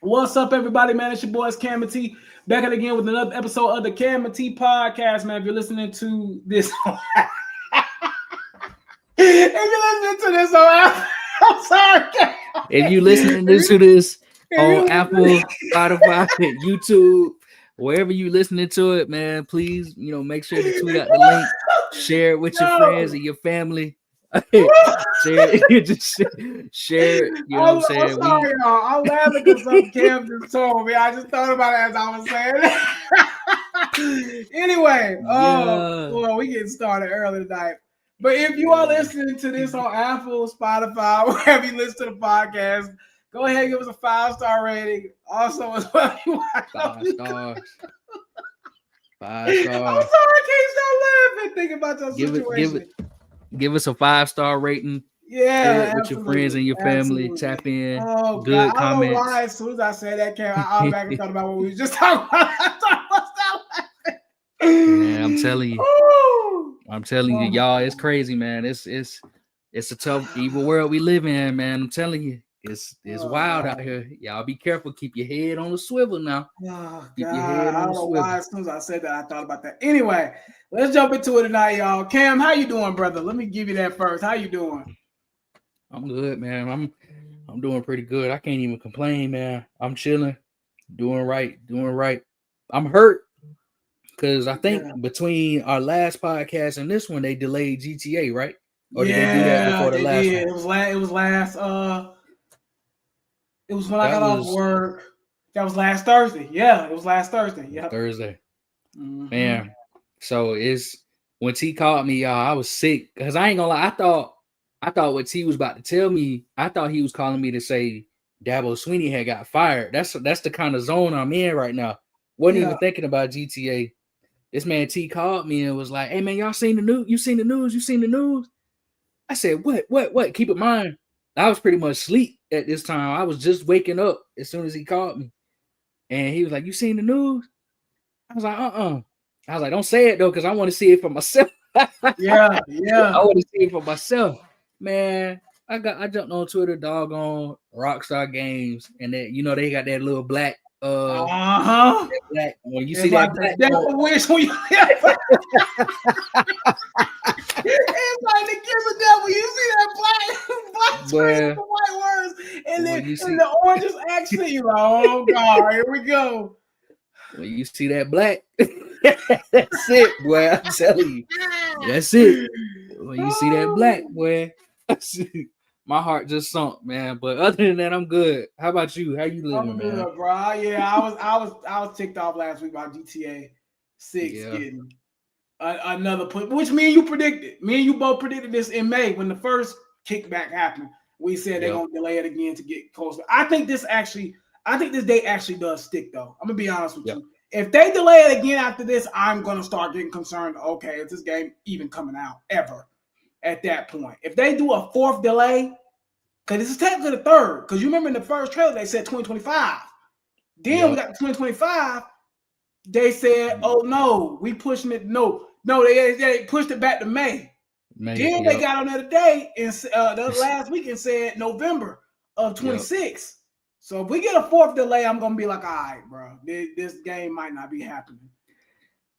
What's up, everybody, man? It's your boys Cam and T back at again with another episode of the Cam and T podcast, man. If you're listening to this, I'm sorry. If you listening to this on Apple, Spotify, YouTube, wherever you listening to it, man, please, make sure to tweet out the link, share it with your friends and your family. share it, just share it. You know what I'm saying? I'm sorry, y'all. I'm laughing because something Cam just told me. I just thought about it as I was saying. Anyway, well, we getting started early tonight. But if you are listening to this on Apple, Spotify, wherever you listen to the podcast, go ahead and give us a 5-star rating. Also, as well, you watch 5 stars. 5 I'm stars. sorry, I can't stop laughing thinking about your situation. Give us a 5-star rating. Yeah, with your friends and your family. Tap in. Oh, good God. comments. I don't know why. As soon as I said that, I automatically thought about what we were just talking about. Man, I'm telling you. Ooh. I'm telling you, y'all, it's crazy, man. It's a tough, evil world we live in, man. I'm telling you, it's wild out here. Y'all be careful. Keep your head on the swivel now. Oh, Keep God. your head on I the don't know swivel. why. As soon as I said that, I thought about that. Anyway, let's jump into it tonight, y'all. Cam, how you doing, brother? Let me give you that first. How you doing? I'm good, man. I'm doing pretty good. I can't even complain, man. I'm chilling, doing right. I'm hurt because I think between our last podcast and this one, they delayed GTA, right? Or did they do that before the last one? It was when I got off work. That was last Thursday. Yeah, it was last Thursday. Yeah, Thursday. Mm-hmm. Man, so it's when T called me, y'all, I was sick because I ain't gonna lie. I thought what T was about to tell me. I thought he was calling me to say Dabo Sweeney had got fired. That's the kind of zone I'm in right now. Wasn't even thinking about GTA. This man T called me and was like, "Hey man, y'all seen the news? You seen the news? You seen the news?" I said, "What? Keep in mind, I was pretty much asleep at this time. I was just waking up as soon as he called me, and he was like, "You seen the news?" I was like, I was like, "Don't say it though, because I want to see it for myself." Yeah. I want to see it for myself, man. I jumped on Twitter, doggone Rockstar Games, and that they got that little black that black when you see like that black devil wish when you it's like the kiss of devil. You see that black screen with the white words and then the orange accent. You like, oh God, here we go. When you see that black, that's it, boy. I'm telling you, that's it. When you see that black, boy, my heart just sunk, man. But other than that, I'm good. How about you? How you living, man? I'm good, bro. Yeah, I was ticked off last week about GTA 6 getting another put, which me and you predicted. Me and you both predicted this in May when the first kickback happened. We said they're gonna delay it again to get closer. I think this date actually does stick, though. I'm gonna be honest with you. If they delay it again after this, I'm gonna start getting concerned. Okay, is this game even coming out ever? At that point, if they do a fourth delay, because this is technically the third, because you remember in the first trailer they said 2025. Then we got the 2025. They said, "Oh no, we pushing it." No, they pushed it back to May. Then they got on there today and the last week and said November of 26. So if we get a fourth delay, I'm gonna be like, all right, bro, this game might not be happening.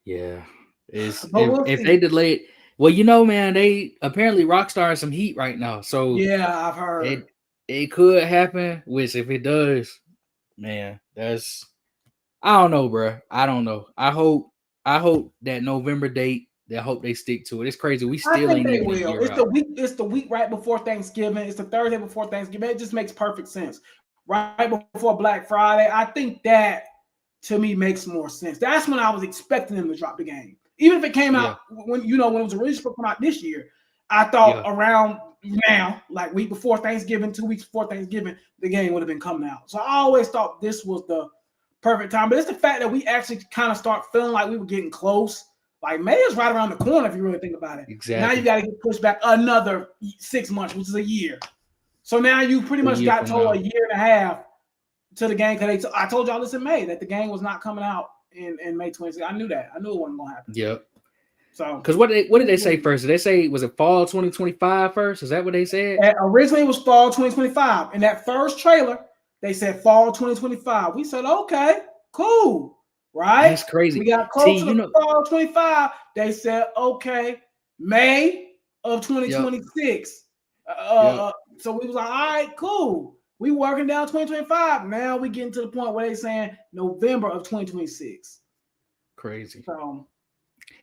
Yeah, if they delay it. Well, man, they apparently Rockstar is some heat right now. So yeah, I've heard it could happen. Which if it does, man, that's I don't know, bro. I don't know. I hope that November date. I hope they stick to it. It's crazy. We still ain't even a year out. It's the week right before Thanksgiving. It's the Thursday before Thanksgiving. It just makes perfect sense. Right before Black Friday. I think that to me makes more sense. That's when I was expecting them to drop the game. Even if it came out when it was originally supposed to come out this year, I thought around now, like week before Thanksgiving, 2 weeks before Thanksgiving, the game would have been coming out. So I always thought this was the perfect time. But it's the fact that we actually kind of start feeling like we were getting close. Like May is right around the corner if you really think about it. Exactly. Now you got to get pushed back another 6 months, which is a year. So now you pretty much got told a year and a half to the game. Because I told y'all this in May that the game was not coming out in May 26th. I knew that. I knew it wasn't going to happen. Yep. So, because what did they say first? Did they say, was it fall 2025 first? Is that what they said? Originally, it was fall 2025. In that first trailer, They said fall 2025. We said, okay, cool, right? That's crazy. We got close to the fall 25. They said, okay, May of 2026. So we was like, all right, cool. We working down 2025. Now we getting to the point where they saying November of 2026. Crazy. So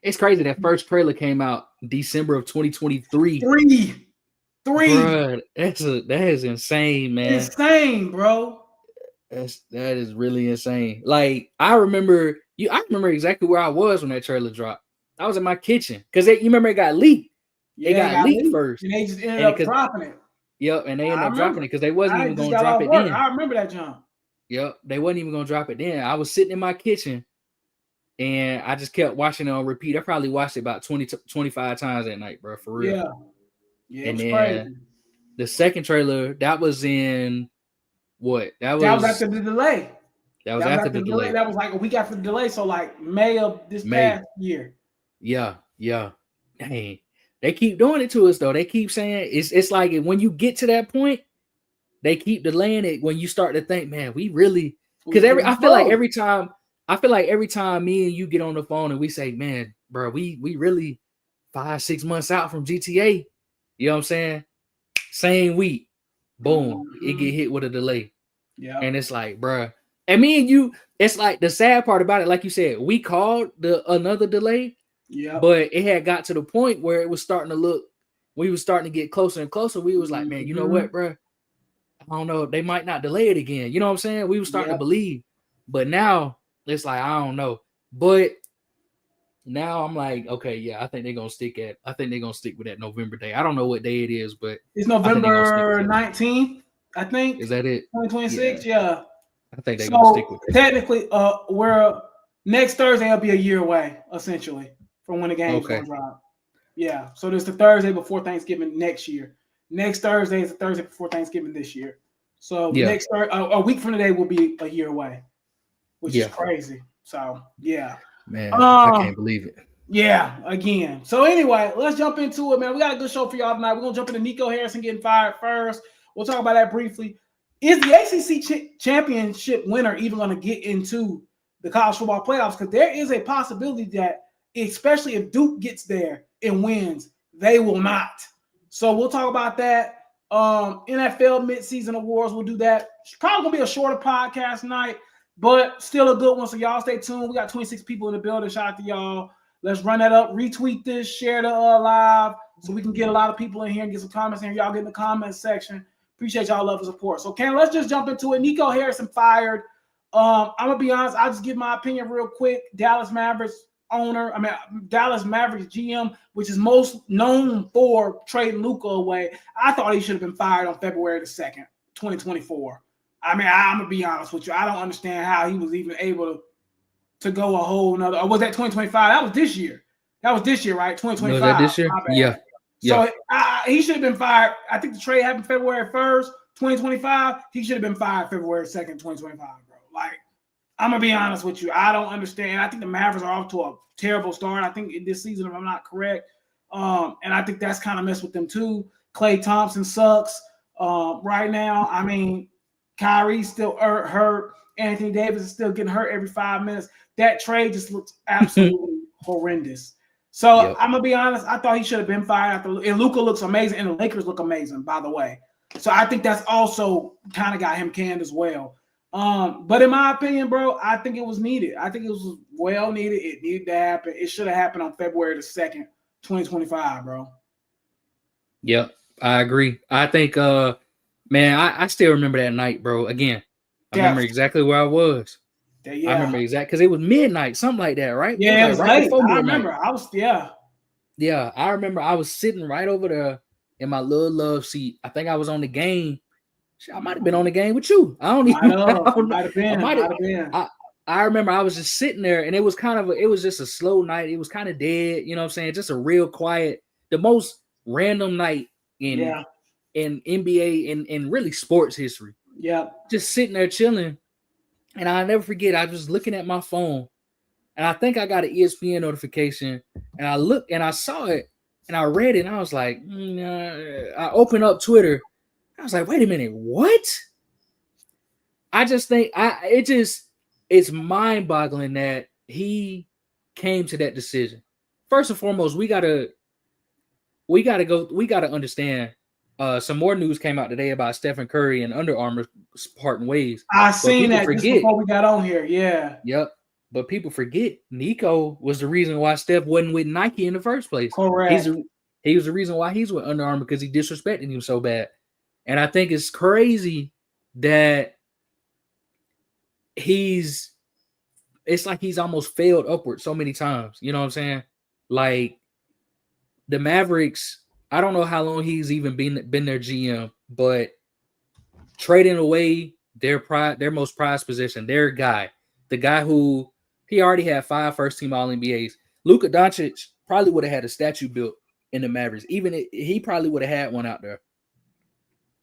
it's crazy that first trailer came out December of 2023. Three. Bruh, that is insane, man. Insane, bro. That is really insane. Like I remember exactly where I was when that trailer dropped. I was in my kitchen because you remember it got leaked. Yeah, it got leaked first, and they just ended up dropping it. Yep, and they ended up dropping it because they wasn't even gonna drop it then. I remember that jump. Yep, they wasn't even gonna drop it then. I was sitting in my kitchen, and I just kept watching it on repeat. I probably watched it about 20-25 times that night, bro. For real. Yeah. And then crazy. the second trailer that was in what? That was after the delay. That was after the delay. That was like a week after the delay. So like May of this past year. Yeah. Dang. They keep doing it to us though. They keep saying it's like when you get to that point, they keep delaying it when you start to think, man, we really because I feel like every time me and you get on the phone and we say, man, bro, we really 5-6 months out from GTA. You know what I'm saying? Same week, boom, it get hit with a delay. Yeah. And it's like, bro, and me and you, it's like the sad part about it, like you said, we called another delay. Yeah. But it had got to the point where it was starting to look, we was starting to get closer and closer. We was like, man, you know what, bro? I don't know. They might not delay it again. You know what I'm saying? We were starting to believe. But now it's like, I don't know. But now I'm like, okay, yeah, I think they're gonna stick with that November day. I don't know what day it is, but it's November 19th, I think. Is that it? 2026, yeah. I think they're gonna stick with it. Technically, we're next Thursday will be a year away, essentially, from when the game's gonna drop. Yeah. So there's the Thursday before Thanksgiving next year. Next Thursday is the Thursday before Thanksgiving this year. So next a week from today will be a year away, which is crazy. So yeah. Man, I can't believe it. Yeah, again. So anyway, let's jump into it, man. We got a good show for y'all tonight. We're gonna jump into Nico Harrison getting fired first. We'll talk about that briefly. Is the ACC championship winner even going to get into the college football playoffs? Because there is a possibility that, especially if Duke gets there and wins, they will not. So we'll talk about that. NFL midseason awards, we'll do that. It's probably gonna be a shorter podcast tonight, but still a good one. So y'all stay tuned. We got 26 people in the building. Shout out to y'all. Let's run that up. Retweet this. Share the live so we can get a lot of people in here and get some comments in here. Y'all get in the comments section. Appreciate y'all love and support. So, Ken, let's just jump into it. Nico Harrison fired. I'm gonna be honest. I'll just give my opinion real quick. Dallas Mavericks GM, which is most known for trading Luka away. I thought he should have been fired on February the 2nd, 2024. I mean, I'm gonna be honest with you. I don't understand how he was even able to go a whole nother. Or was that 2025? That was this year. That was this year, right? 2025. Was that this year? Yeah. So he should have been fired. I think the trade happened February 1st, 2025. He should have been fired February 2nd, 2025, bro. Like, I'm going to be honest with you. I don't understand. I think the Mavericks are off to a terrible start. I think this season, if I'm not correct. And I think that's kind of messed with them too. Klay Thompson sucks right now. I mean, Kyrie's still hurt. Anthony Davis is still getting hurt every 5 minutes. That trade just looks absolutely horrendous. So I'm gonna be honest. I thought he should have been fired. And Luka looks amazing, and the Lakers look amazing, by the way. So I think that's also kind of got him canned as well. But in my opinion, bro, I think it was needed. I think it was well needed. It needed to happen. It should have happened on February the 2nd, 2025, bro. Yep, I agree. I think, man, I still remember that night, bro. Again, I remember exactly where I was. Yeah. I remember exactly because it was midnight, something like that, right? Yeah, it was right late. before I midnight. remember. Yeah, I remember I was sitting right over there in my little love seat. I think I was on the game. I might have been on the game with you. I don't even know. Might have been. I remember I was just sitting there, and it was just a slow night. It was kind of dead, you know what I'm saying? Just a real quiet, the most random night in NBA and really sports history. Yeah. Just sitting there chilling. And I'll never forget, I was looking at my phone, and I think I got an ESPN notification, and I looked and I saw it, and I read it, and I was like, I opened up Twitter. I was like, wait a minute, what? I just think it's mind-boggling that he came to that decision. First and foremost, we gotta understand. Some more news came out today about Stephen Curry and Under Armour parting ways. I seen that just before we got on here. Yeah. Yep. But people forget Nico was the reason why Steph wasn't with Nike in the first place. Correct. He was the reason why he's with Under Armour because he disrespected him so bad. And I think it's crazy that it's like he's almost failed upward so many times. You know what I'm saying? Like the Mavericks, I don't know how long he's even been their GM, but trading away their most prized possession, their guy, the guy who he already had 5 first-team All-NBAs. Luka Doncic probably would have had a statue built in the Mavericks. He probably would have had one out there.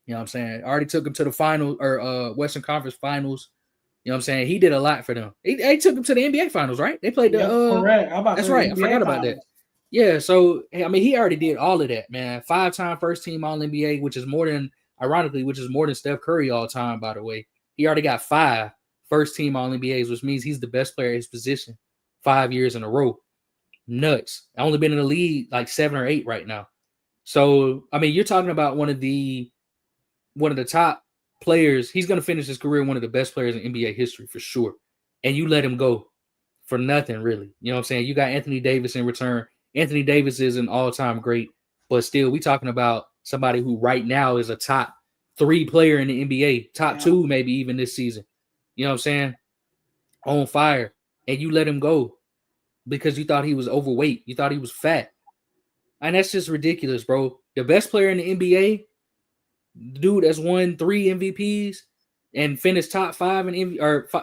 You know what I'm saying? I already took him to the final or Western Conference Finals. You know what I'm saying? He did a lot for them. He took him to the NBA Finals, right? They played the correct. That's right. I forgot about that. Yeah, so I mean, he already did all of that, man. 5-time first-team All-NBA, which is more than Steph Curry all time, by the way. He already got 5 first-team All-NBAs, which means he's the best player at his position 5 years in a row. Nuts. I only been in the league like 7 or 8 right now. So, I mean, you're talking about one of the top players. He's going to finish his career one of the best players in NBA history for sure. And you let him go for nothing, really. You know what I'm saying? You got Anthony Davis in return. Anthony Davis is an all-time great, but still, we talking about somebody who right now is a top 3 player in the NBA, top 2 maybe even this season. You know what I'm saying? On fire. And you let him go because you thought he was overweight. You thought he was fat. And that's just ridiculous, bro. The best player in the NBA, the dude that's won 3 MVPs and finished top 5 in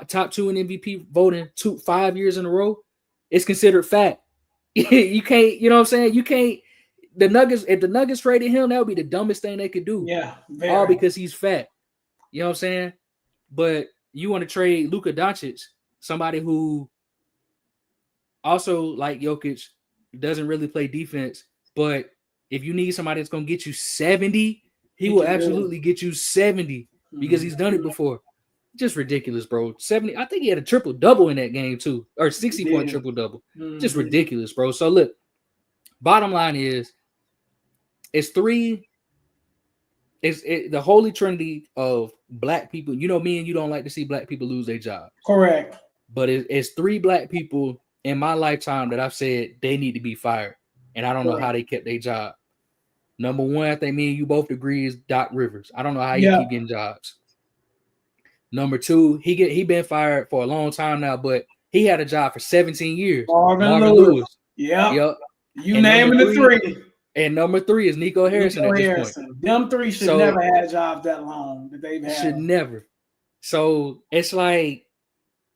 top 2 in MVP voting 5 years in a row, is considered fat. You can't, you know what I'm saying? You can't. If the Nuggets traded him, that would be the dumbest thing they could do. Yeah. All because he's fat. You know what I'm saying? But you want to trade Luka Doncic, somebody who also, like Jokic, doesn't really play defense. But if you need somebody that's going to get you 70, he will absolutely get you 70 because he's done it before. Just ridiculous, bro. 70. I think he had a triple-double in that game, too. Or 60-point triple-double. Just ridiculous, bro. So, look, bottom line is, it's the holy trinity of black people. You know, me and you don't like to see black people lose their job. Correct. But it's 3 black people in my lifetime that I've said they need to be fired. And I don't know how they kept their job. Number 1, I think me and you both agree, is Doc Rivers. I don't know how he keep getting jobs. Number 2, he been fired for a long time now, but he had a job for 17 years. Marvin Lewis. Yep. You naming the 3. And number 3 is Nico Harrison at this point. Them 3 should never had jobs that long that they've had. Should never. So it's like,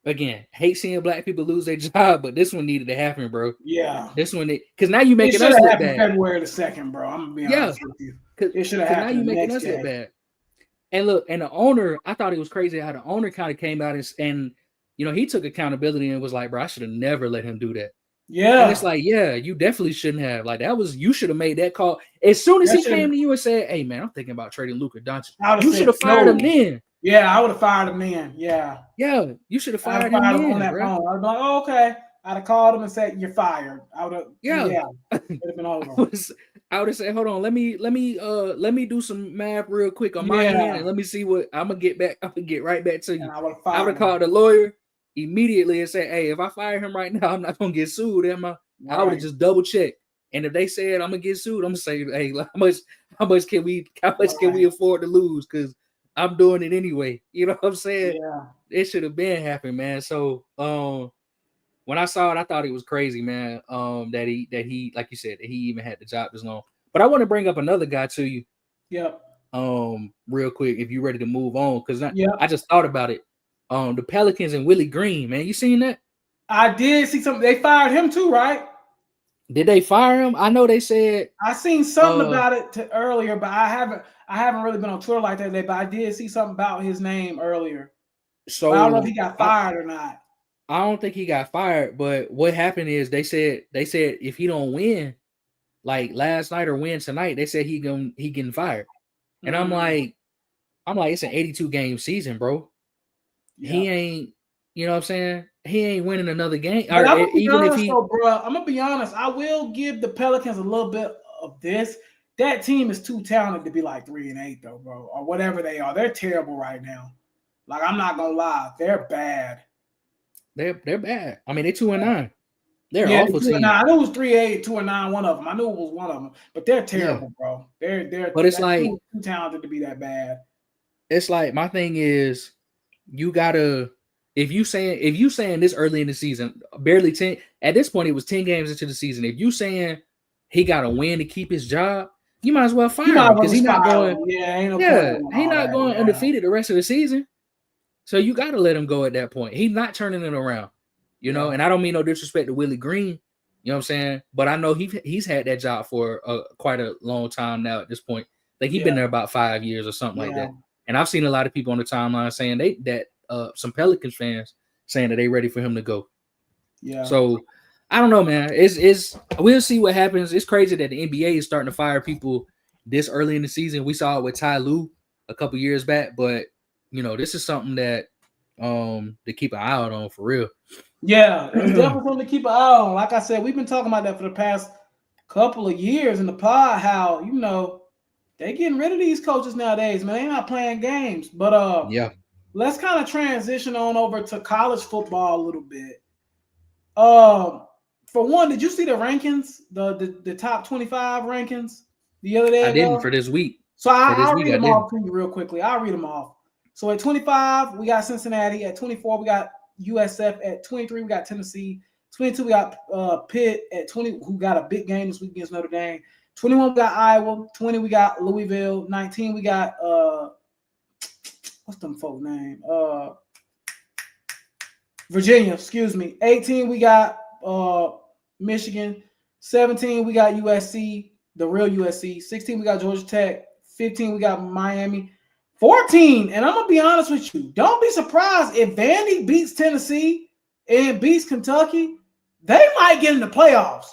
again, hate seeing black people lose their job, but this one needed to happen, bro. Yeah. This one, because now you making us look bad. February the 2nd, bro. I'm gonna be honest with you. It should have happened. Now you making us look bad. And look, and the owner, I thought it was crazy how the owner kind of came out and you know, he took accountability and was like, bro, I should have never let him do that. Yeah. And it's like, yeah, you definitely shouldn't have. Like, you should have made that call. As soon as he came to you and said, hey, man, I'm thinking about trading Luka Doncic. You should have fired him then. Yeah, I would have fired him then. Yeah. Yeah, you should have fired him then, on that phone. I'd be like, oh, okay. I'd have called him and said, you're fired. I would have, it would have been over. I would have said, hold on, let me do some math real quick on my end and let me see what I'm gonna get back. I'm gonna get right back to you. I would have called the lawyer immediately and said, hey, if I fire him right now, I'm not gonna get sued, am I? Right. I would have just double checked. And if they said I'm gonna get sued, I'm gonna say, hey, how much can we afford to lose? Because I'm doing it anyway. You know what I'm saying? Yeah. It should have been happening, man. So when I saw it, I thought it was crazy, man. That he, like you said, that he even had the job this long. But I want to bring up another guy to you. Yep. Real quick, if you're ready to move on, because I just thought about it. The Pelicans and Willie Green, man. You seen that? I did see something. They fired him too, right? Did they fire him? I know they said. I seen something about it earlier, but I haven't really been on Twitter like that today. But I did see something about his name earlier. So I don't know if he got fired or not. I don't think he got fired, but what happened is they said if he don't win, like last night or win tonight, they said he getting fired. And I'm like, it's an 82 game season, bro. he ain't. You know what I'm saying? He ain't winning another game. But I'm gonna be even honest, if he, though, bro. I'm gonna be honest. I will give the Pelicans a little bit of this. That team is too talented to be like 3-8, though, bro, or whatever they are. They're terrible right now. Like, I'm not gonna lie, they're bad. They're bad. I mean, they're 2-9. They're yeah, awful team. I knew it was 3-8, 2-9, one of them. I knew it was one of them, but they're terrible, bro. But it's like too talented to be that bad. It's like my thing is, you gotta. If you saying this early in the season, barely 10 at this point, it was 10 games into the season. If you saying he got to win to keep his job, you might as well fire him because he's not going. He's not going undefeated the rest of the season. So you got to let him go at that point. He's not turning it around, you know. And I don't mean no disrespect to Willie Green, you know what I'm saying? But I know he's had that job for quite a long time now. At this point, like he's been there about 5 years or something like that. And I've seen a lot of people on the timeline saying that some Pelicans fans saying that they ready for him to go. Yeah. So I don't know, man. It's we'll see what happens. It's crazy that the NBA is starting to fire people this early in the season. We saw it with Ty Lue a couple years back, but you know, this is something that to keep an eye out on for real. Yeah, it's definitely something to keep an eye on. Like I said, we've been talking about that for the past couple of years in the pod, how, you know, they getting rid of these coaches nowadays, man. They're not playing games. But let's kind of transition on over to college football a little bit. For one, did you see the rankings, the top 25 rankings the other day? I didn't for this week. So I'll read them off to you real quickly. I'll read them off. So at 25, we got Cincinnati. At 24, we got USF. At 23, we got Tennessee. 22, we got Pitt. At 20, who got a big game this week against Notre Dame. 21, we got Iowa. 20, we got Louisville. 19, we got what's them folks' name? Virginia, excuse me. 18, we got Michigan. 17, we got USC, the real USC. 16, we got Georgia Tech. 15, we got Miami. 14, and I'm going to be honest with you, don't be surprised if Vandy beats Tennessee and beats Kentucky. They might get in the playoffs.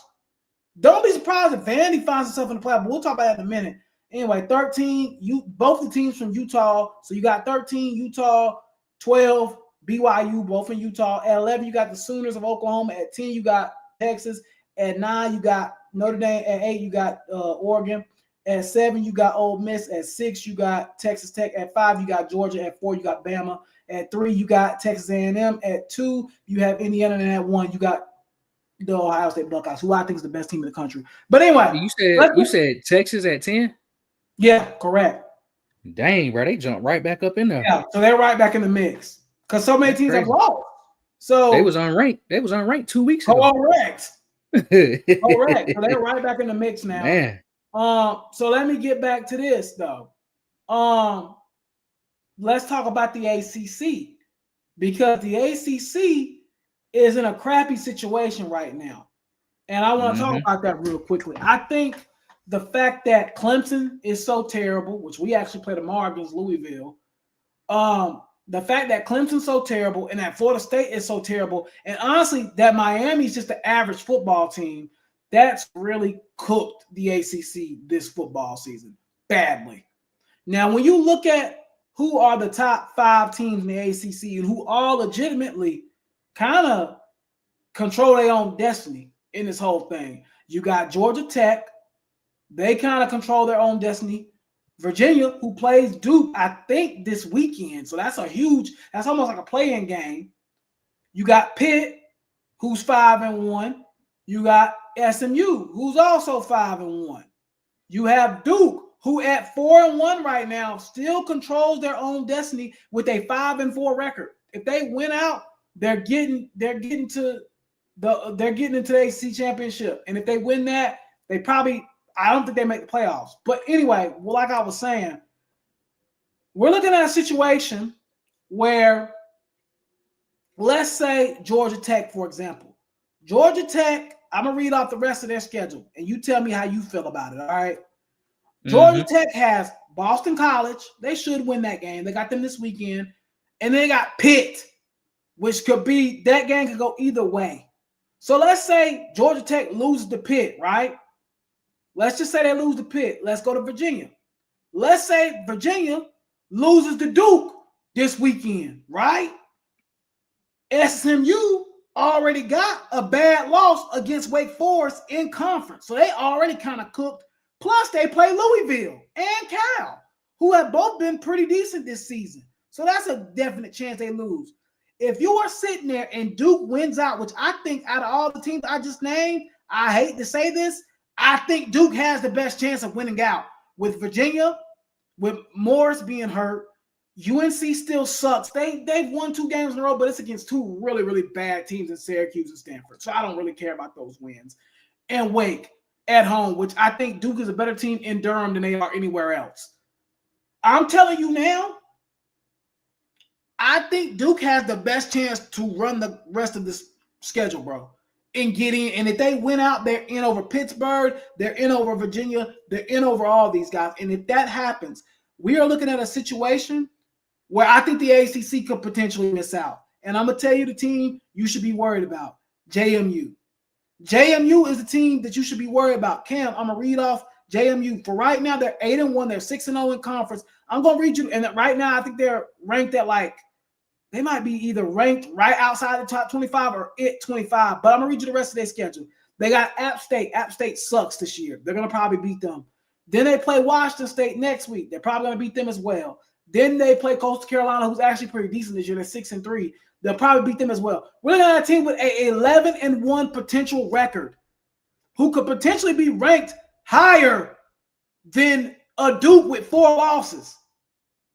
Don't be surprised if Vandy finds itself in the playoffs, but we'll talk about that in a minute. Anyway, 13, both the teams from Utah. So you got 13, Utah, 12, BYU, both in Utah. At 11, you got the Sooners of Oklahoma. At 10, you got Texas. At 9, you got Notre Dame. At 8, you got Oregon. At 7, you got Ole Miss. At 6, you got Texas Tech. At 5, you got Georgia. At 4, you got Bama. At 3, you got Texas A&M. At 2, you have Indiana. And at 1, you got the Ohio State Buckeyes, who I think is the best team in the country. But anyway. You said Texas at 10? Yeah, correct. Dang, bro. They jumped right back up in there. Yeah, so they're right back in the mix. Because so many teams have lost. So they was unranked. They was unranked 2 weeks ago. Correct. Correct. So they're right back in the mix now. Man. So let me get back to this though. Let's talk about the ACC, because the ACC is in a crappy situation right now. And I want to talk about that real quickly. I think the fact that Clemson is so terrible, which we actually play tomorrow against Louisville, the fact that Clemson's so terrible and that Florida State is so terrible, and honestly, that Miami's just an average football team, that's really cooked the ACC this football season badly. Now, when you look at who are the top 5 teams in the ACC and who all legitimately kind of control their own destiny in this whole thing, you got Georgia Tech. They kind of control their own destiny. Virginia, who plays Duke, I think, this weekend. So that's almost like a play-in game. You got Pitt, who's 5-1. You got SMU, who's also 5-1. You have Duke, who at 4-1 right now still controls their own destiny with a 5-4 record. If they win out, they're getting into the ACC championship. And if they win that, I don't think they make the playoffs. But anyway, like I was saying, we're looking at a situation where, let's say Georgia Tech, for example. Georgia Tech, I'm going to read off the rest of their schedule, and you tell me how you feel about it, all right? Georgia Tech has Boston College. They should win that game. They got them this weekend. And then they got Pitt, which that game could go either way. So let's say Georgia Tech loses to Pitt, right? Let's just say they lose to Pitt. Let's go to Virginia. Let's say Virginia loses to Duke this weekend, right? SMU already got a bad loss against Wake Forest in conference. So they already kind of cooked. Plus, they play Louisville and Cal, who have both been pretty decent this season. So that's a definite chance they lose. If you are sitting there and Duke wins out, which I think out of all the teams I just named, I hate to say this, I think Duke has the best chance of winning out. With Virginia, with Morris being hurt, UNC still sucks. They've won 2 games in a row, but it's against 2 really, really bad teams in Syracuse and Stanford. So I don't really care about those wins. And Wake at home, which I think Duke is a better team in Durham than they are anywhere else. I'm telling you now, I think Duke has the best chance to run the rest of this schedule, bro, and get in. And if they win out, they're in over Pittsburgh, they're in over Virginia, they're in over all these guys. And if that happens, we are looking at a situation where I think the ACC could potentially miss out. And I'm going to tell you the team you should be worried about, JMU. JMU is the team that you should be worried about. Cam, I'm going to read off JMU. For right now, they're 8-1. They're 6-0 in conference. I'm going to read you. And right now, I think they're ranked at they might be either ranked right outside the top 25 or 25. But I'm going to read you the rest of their schedule. They got App State. App State sucks this year. They're going to probably beat them. Then they play Washington State next week. They're probably going to beat them as well. Then they play Coastal Carolina, who's actually pretty decent this year. They're 6-3. They'll probably beat them as well. We're looking at a team with a 11-1 potential record who could potentially be ranked higher than a Duke with 4 losses.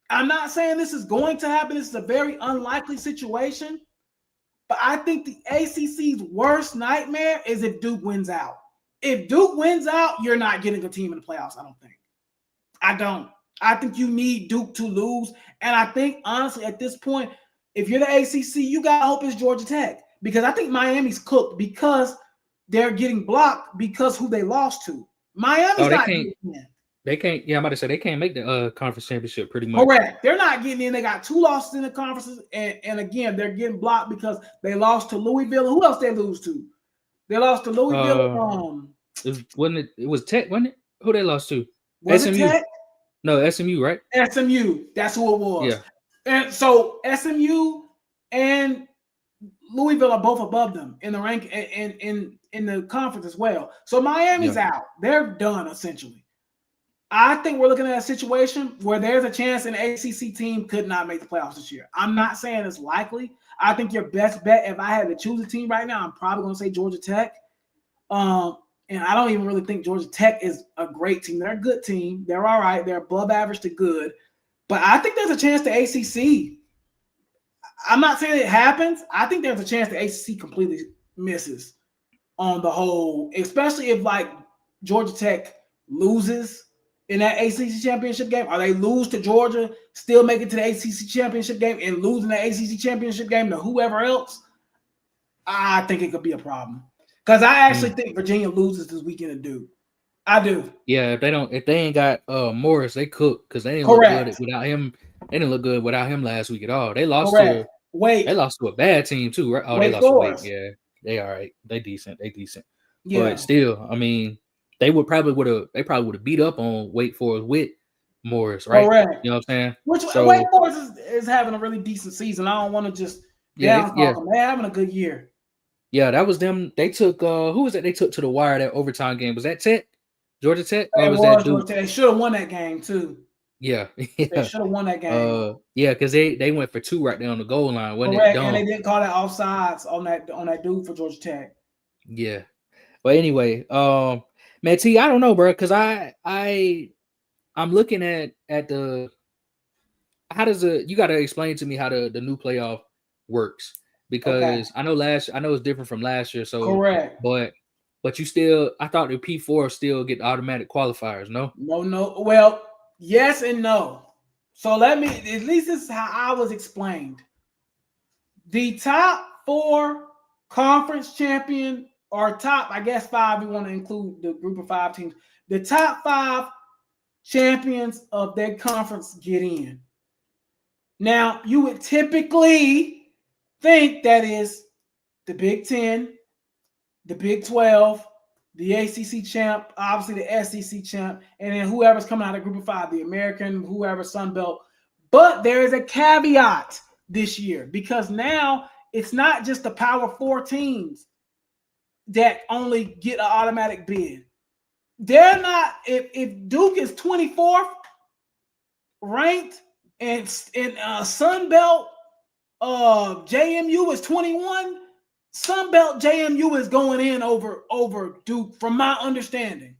I'm not saying this is going to happen. This is a very unlikely situation. But I think the ACC's worst nightmare is if Duke wins out. If Duke wins out, you're not getting a team in the playoffs, I don't think. I don't. I think you need Duke to lose. And I think, honestly, at this point, if you're the ACC, you got to hope it's Georgia Tech. Because I think Miami's cooked because they're getting blocked because who they lost to. Miami's not getting in. They can't, I'm about to say, they can't make the conference championship pretty much. Correct. They're not getting in. They got 2 losses in the conferences. And again, they're getting blocked because they lost to Louisville. Who else they lose to? They lost to Louisville. It was Tech, wasn't it? Who they lost to? Was SMU. It Tech? No, SMU, right? SMU. That's who it was. Yeah. And so SMU and Louisville are both above them in the rank in the conference as well. So Miami's out. They're done essentially. I think we're looking at a situation where there's a chance an ACC team could not make the playoffs this year. I'm not saying it's likely. I think your best bet, if I had to choose a team right now, I'm probably going to say Georgia Tech. And I don't even really think Georgia Tech is a great team. They're a good team. They're all right. They're above average to good. But I think there's a chance the ACC. I'm not saying it happens. I think there's a chance the ACC completely misses on the whole, especially if Georgia Tech loses in that ACC championship game, or they lose to Georgia, still make it to the ACC championship game and losing the ACC championship game to whoever else. I think it could be a problem because I actually think Virginia loses this weekend to Duke. I do. Yeah, if they ain't got Morris, they cook because they didn't look good without him. They didn't look good without him last week at all. They lost to Wake. They lost to a bad team too, right? Oh, they lost to Wake. Yeah, they all right. They decent. Yeah. But still, I mean, they probably would have beat up on Wake Forest with Morris, right? Correct. You know what I'm saying? Wake Forest is having a really decent season. I don't want to just down them. They're having a good year. Yeah, that was them. They took who was that? They took to the wire that overtime game. Was that Tech? Georgia Tech? Or was that Duke? They should have won that game too. Yeah. They should have won that game. Yeah, because they went for 2 right there on the goal line. Wasn't Correct. It dumb? And they didn't call that offsides on that dude for Georgia Tech. Yeah. But anyway, man, T, I don't know, bro, because I'm looking at the how does you got to explain to me how the new playoff works because I know it's different from last year. So correct, but you still, I thought the P4 still get automatic qualifiers. No. Well, yes and no. So at least this is how I was explained. The top 4 conference champion. Or top, I guess 5, we want to include the group of 5 teams. The top 5 champions of their conference get in. Now, you would typically think that is the Big 10, the Big 12, the ACC champ, obviously the SEC champ, and then whoever's coming out of group of 5, the American, whoever, Sun Belt. But there is a caveat this year because now it's not just the Power 4 teams that only get an automatic bid. They're not. If Duke is 24th ranked and Sun Belt JMU is 21, Sun Belt JMU is going in over Duke, from my understanding.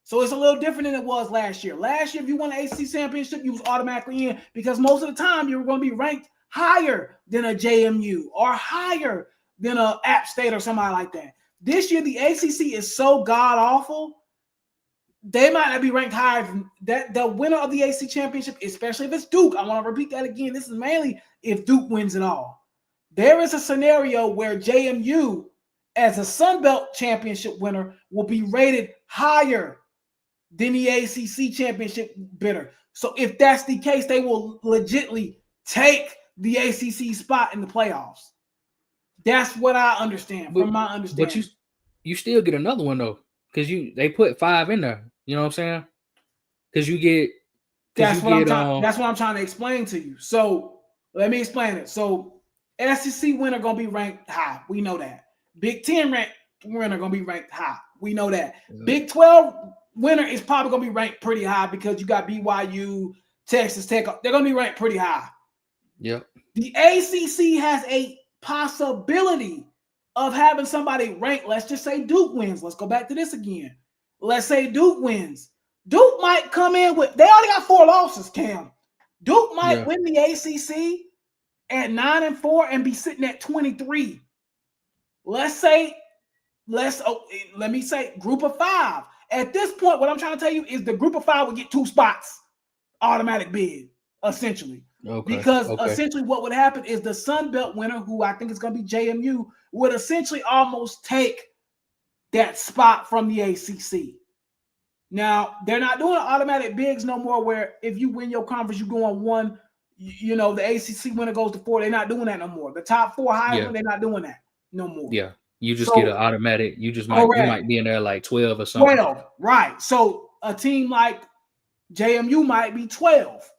So it's a little different than it was last year. Last year, if you won the ACC championship, you was automatically in because most of the time you were going to be ranked higher than a JMU or higher than a App State or somebody like that. This year, the ACC is so god-awful, they might not be ranked higher than that. The winner of the ACC championship, especially if it's Duke, I want to repeat that again. This is mainly if Duke wins it all. There is a scenario where JMU, as a Sun Belt championship winner, will be rated higher than the ACC championship bidder. So if that's the case, they will legitimately take the ACC spot in the playoffs. That's what I understand from my understanding. But you still get another one though, because they put 5 in there. You know what I'm saying? Because you get. That's what I'm trying to explain to you. So let me explain it. So SEC winner gonna be ranked high. We know that. Big 10 winner gonna be ranked high. We know that. Yeah. Big 12 winner is probably gonna be ranked pretty high because you got BYU, Texas Tech. They're gonna be ranked pretty high. Yep. The ACC has a possibility of having somebody ranked. Let's just say Duke wins. Let's go back to this again. Let's say Duke wins. Duke might come in with, they already got 4 losses, Cam. Duke might win the ACC at 9-4 and be sitting at 23. Let me say group of 5. At this point, what I'm trying to tell you is the group of 5 will get 2 spots, automatic bid, essentially. Okay. Because essentially what would happen is the Sun Belt winner, who I think is going to be JMU, would essentially almost take that spot from the ACC. Now, they're not doing automatic bids no more where if you win your conference, you go on 1, you know, the ACC winner goes to 4. They're not doing that no more. The top 4 highest, they're not doing that no more. Yeah. You just get an automatic. You might be in there like 12 or something. 12, right. So a team like JMU might be 12.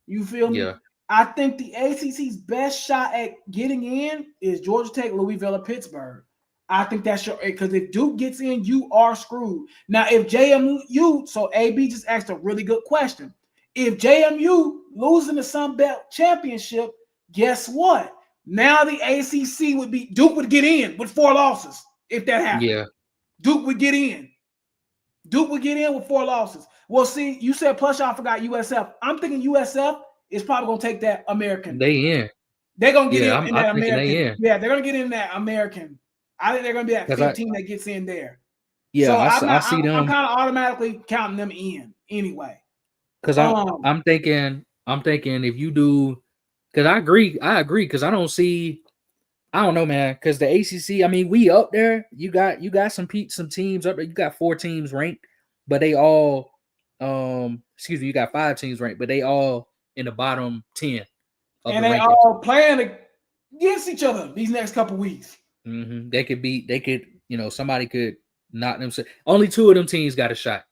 You feel me? Yeah. I think the ACC's best shot at getting in is Georgia Tech, Louisville, or Pittsburgh. I think that's because if Duke gets in, you are screwed. Now, if JMU, so AB just asked a really good question. If JMU losing the Sun Belt Championship, guess what? Now the ACC would be, Duke would get in with 4 losses if that happened. Yeah. Duke would get in. Duke would get in with 4 losses. Well, see, you said plus y'all forgot USF. I'm thinking USF is probably going to take that American. They in. They're going to get in that American. They in. Yeah, they're going to get in that American. I think they're going to be that 15 that gets in there. Yeah, so I see them. I'm kind of automatically counting them in anyway. Because I'm thinking if you do, because I agree, because I don't know, man, because the ACC, I mean, we up there. You got some teams up there. You got 4 teams ranked, but they all, you got 5 teams ranked, but they all in the bottom 10. And they all playing against each other these next couple weeks. Mm-hmm. They could, somebody could knock them. Only 2 of them teams got a shot.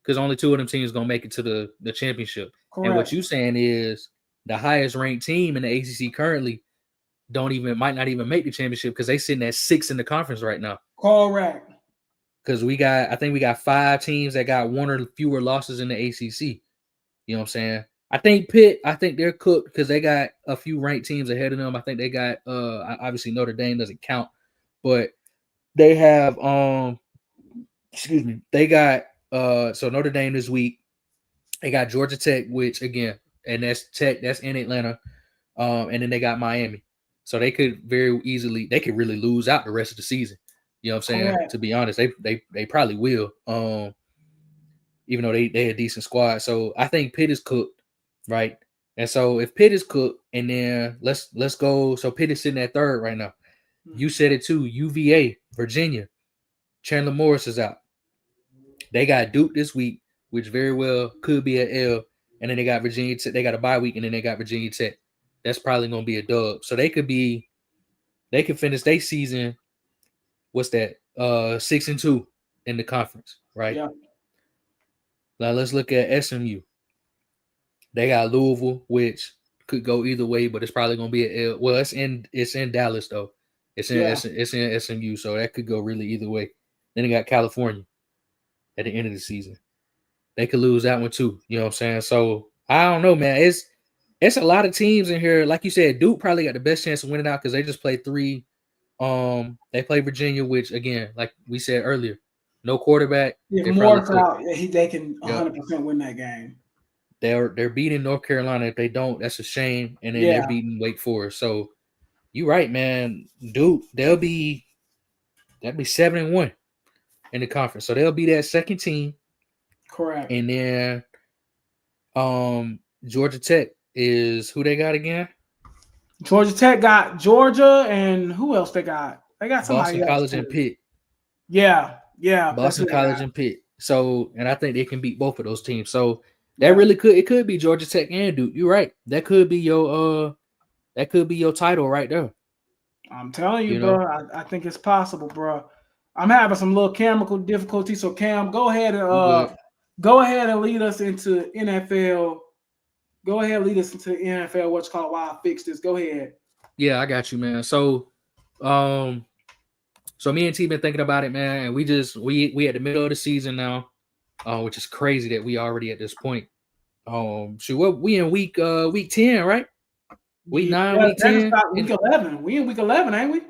Because only 2 of them teams gonna make it to the championship. Correct. And what you saying is the highest ranked team in the ACC currently might not even make the championship because they sitting at 6 in the conference right now. Correct. Because I think we got 5 teams that got 1 or fewer losses in the ACC. You know what I'm saying? I think Pitt, they're cooked because they got a few ranked teams ahead of them. I think they got obviously Notre Dame doesn't count, but they have they got so Notre Dame this week. They got Georgia Tech, which again, and that's in Atlanta. And then they got Miami. So they could really lose out the rest of the season. You know what I'm saying? Correct. To be honest, they probably will. Even though they a decent squad. So I think Pitt is cooked. Right. And so if Pitt is cooked, and then let's go. So Pitt is sitting at 3rd right now. Mm-hmm. You said it too. UVA, Virginia. Chandler Morris is out. They got Duke this week, which very well could be an L. And then they got Virginia Tech. They got a bye week, and then they got Virginia Tech. That's probably going to be a dub. So they could finish their season. What's that? 6-2 in the conference, right? Yeah. Now let's look at SMU. They got Louisville, which could go either way, but it's probably gonna be a L. Well, it's in Dallas though. It's in SMU, so that could go really either way. Then they got California at the end of the season. They could lose that one too. You know what I'm saying? So I don't know, man. It's a lot of teams in here. Like you said, Duke probably got the best chance of winning out because they just played 3. They play Virginia, which again, like we said earlier, no quarterback. If Moore's out, they can 100% win that game. They're beating North Carolina. If they don't, that's a shame. And then they're beating Wake Forest. So you're right, man. Duke, that'd be 7-1 in the conference. So they'll be that second team. Correct. And then Georgia Tech is who they got again? Georgia Tech got Georgia, and who else they got? They got somebody Boston College and Pitt. Yeah. Boston College and Pitt. So, and I think they can beat both of those teams. So that really could be Georgia Tech and Duke. You're right. That could be your title right there. I'm telling you, bro. I think it's possible, bro. I'm having some little chemical difficulties. So Cam, go ahead and lead us into NFL. Go ahead and lead us into NFL. What's called while I fix this. Go ahead. Yeah, I got you, man. So, so me and T been thinking about it, man, and we at the middle of the season now, which is crazy that we already at this point. We in week 10, right? Week 9, week 10, week 11. We in week 11, ain't we?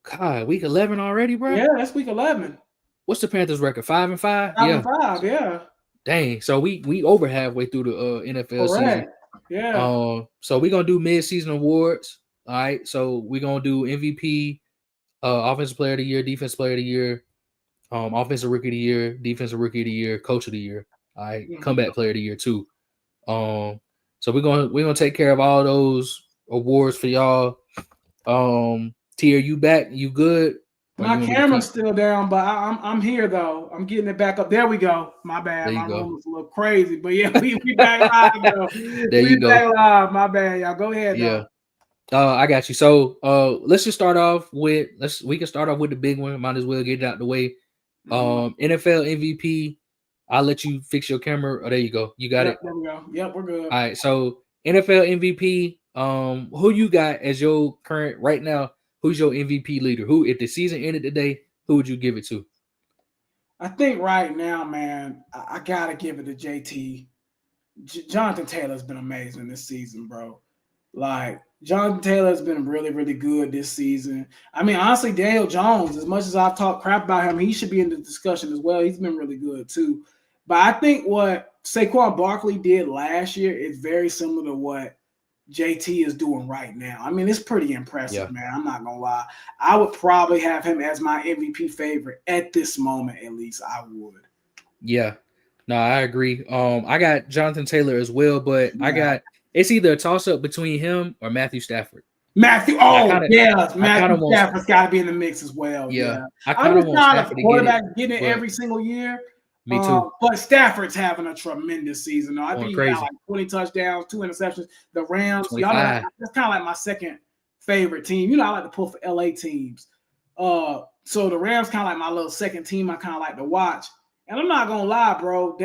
God, week 11 already, bro. Yeah, that's week 11. What's the Panthers' record? 5-5. 5-5, yeah. Dang, so we over halfway through the NFL season. Yeah. So we're gonna do mid-season awards. All right. So we're gonna do MVP, offensive player of the year, defensive player of the year, offensive rookie of the year, defensive rookie of the year, coach of the year. All right, comeback player of the year too. So we're gonna take care of all those awards for y'all. T, are you back? You good? My camera's still down, but I'm here though. I'm getting it back up. There we go. My bad. My room was a little crazy, but yeah, we back live though. We back live. My bad, y'all. Go ahead. Yeah. I got you. So let's just start off with we can start off with the big one. Might as well get it out the way. NFL MVP. I'll let you fix your camera. Oh, there you go. You got it. There we go. Yep, we're good. All right. So NFL MVP. Who you got as your current right now? Who's your MVP leader? Who, if the season ended today, who would you give it to? I think right now, man, I gotta give it to JT. Jonathan Taylor's been amazing this season, bro. Like, Jonathan Taylor's been really, really good this season. I mean, honestly, Daniel Jones, as much as I've talked crap about him, he should be in the discussion as well. He's been really good too. But I think what Saquon Barkley did last year is very similar to what JT is doing right now. I mean, it's pretty impressive, man. I'm not gonna lie. I would probably have him as my MVP favorite at this moment, at least. I would. Yeah, no, I agree. I got Jonathan Taylor as well, but it's either a toss up between him or Matthew Stafford. Matthew Stafford's got to be in the mix as well. Yeah, I kind of want Stafford to get it, getting it every single year. Me too. But Stafford's having a tremendous season. I think he got like 20 touchdowns, 2 interceptions. The Rams, y'all know, that's kind of like my second favorite team. You know, I like to pull for LA teams. So the Rams kind of like my little second team I kind of like to watch. And I'm not gonna lie, bro.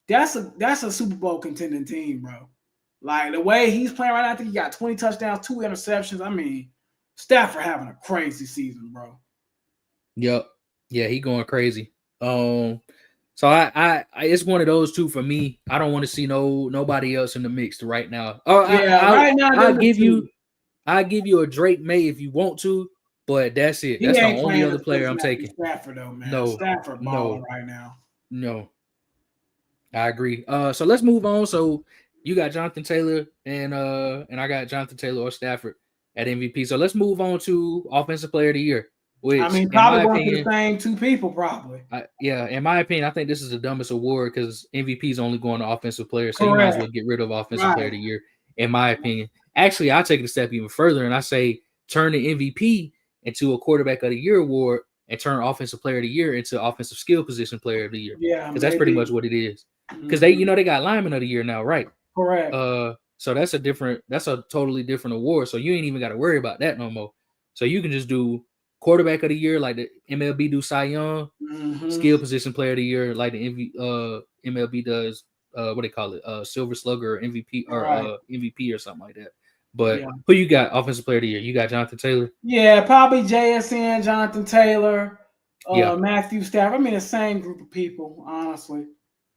That's a Super Bowl contending team, bro. Like the way he's playing right now, I think he got 20 touchdowns, 2 interceptions. I mean, Stafford having a crazy season, bro. Yep. Yeah, he going crazy. So I it's one of those two for me. I don't want to see nobody else in the mix right now. Right now I'll give you a Drake May if you want to, but that's it. That's the only other player I'm taking. Stafford though, man. Stafford balling right now. No. I agree. So let's move on. So you got Jonathan Taylor and I got Jonathan Taylor or Stafford at MVP. So let's move on to Offensive Player of the Year. Which, I mean, probably going to the same 2 people, probably. In my opinion, I think this is the dumbest award because MVP is only going to offensive players, so you might as well get rid of Offensive Player of the Year, in my opinion. Actually, I'll take it a step even further, and I say turn the MVP into a Quarterback of the Year award and turn Offensive Player of the Year into Offensive Skill Position Player of the Year. Yeah, because that's pretty much what it is. Because they got Lineman of the Year now, right? Correct. So that's a totally different award. So you ain't even got to worry about that no more. So you can just do Quarterback of the Year, like the MLB do Cy Young, Skill Position Player of the Year, like the MLB does what they call it, Silver Slugger or MVP or Right. MVP or something like that. But Yeah. who you got offensive player of the year? You got Jonathan Taylor? Yeah, probably JSN, Jonathan Taylor, Yeah. Matthew Stafford. I mean, the same group of people, honestly,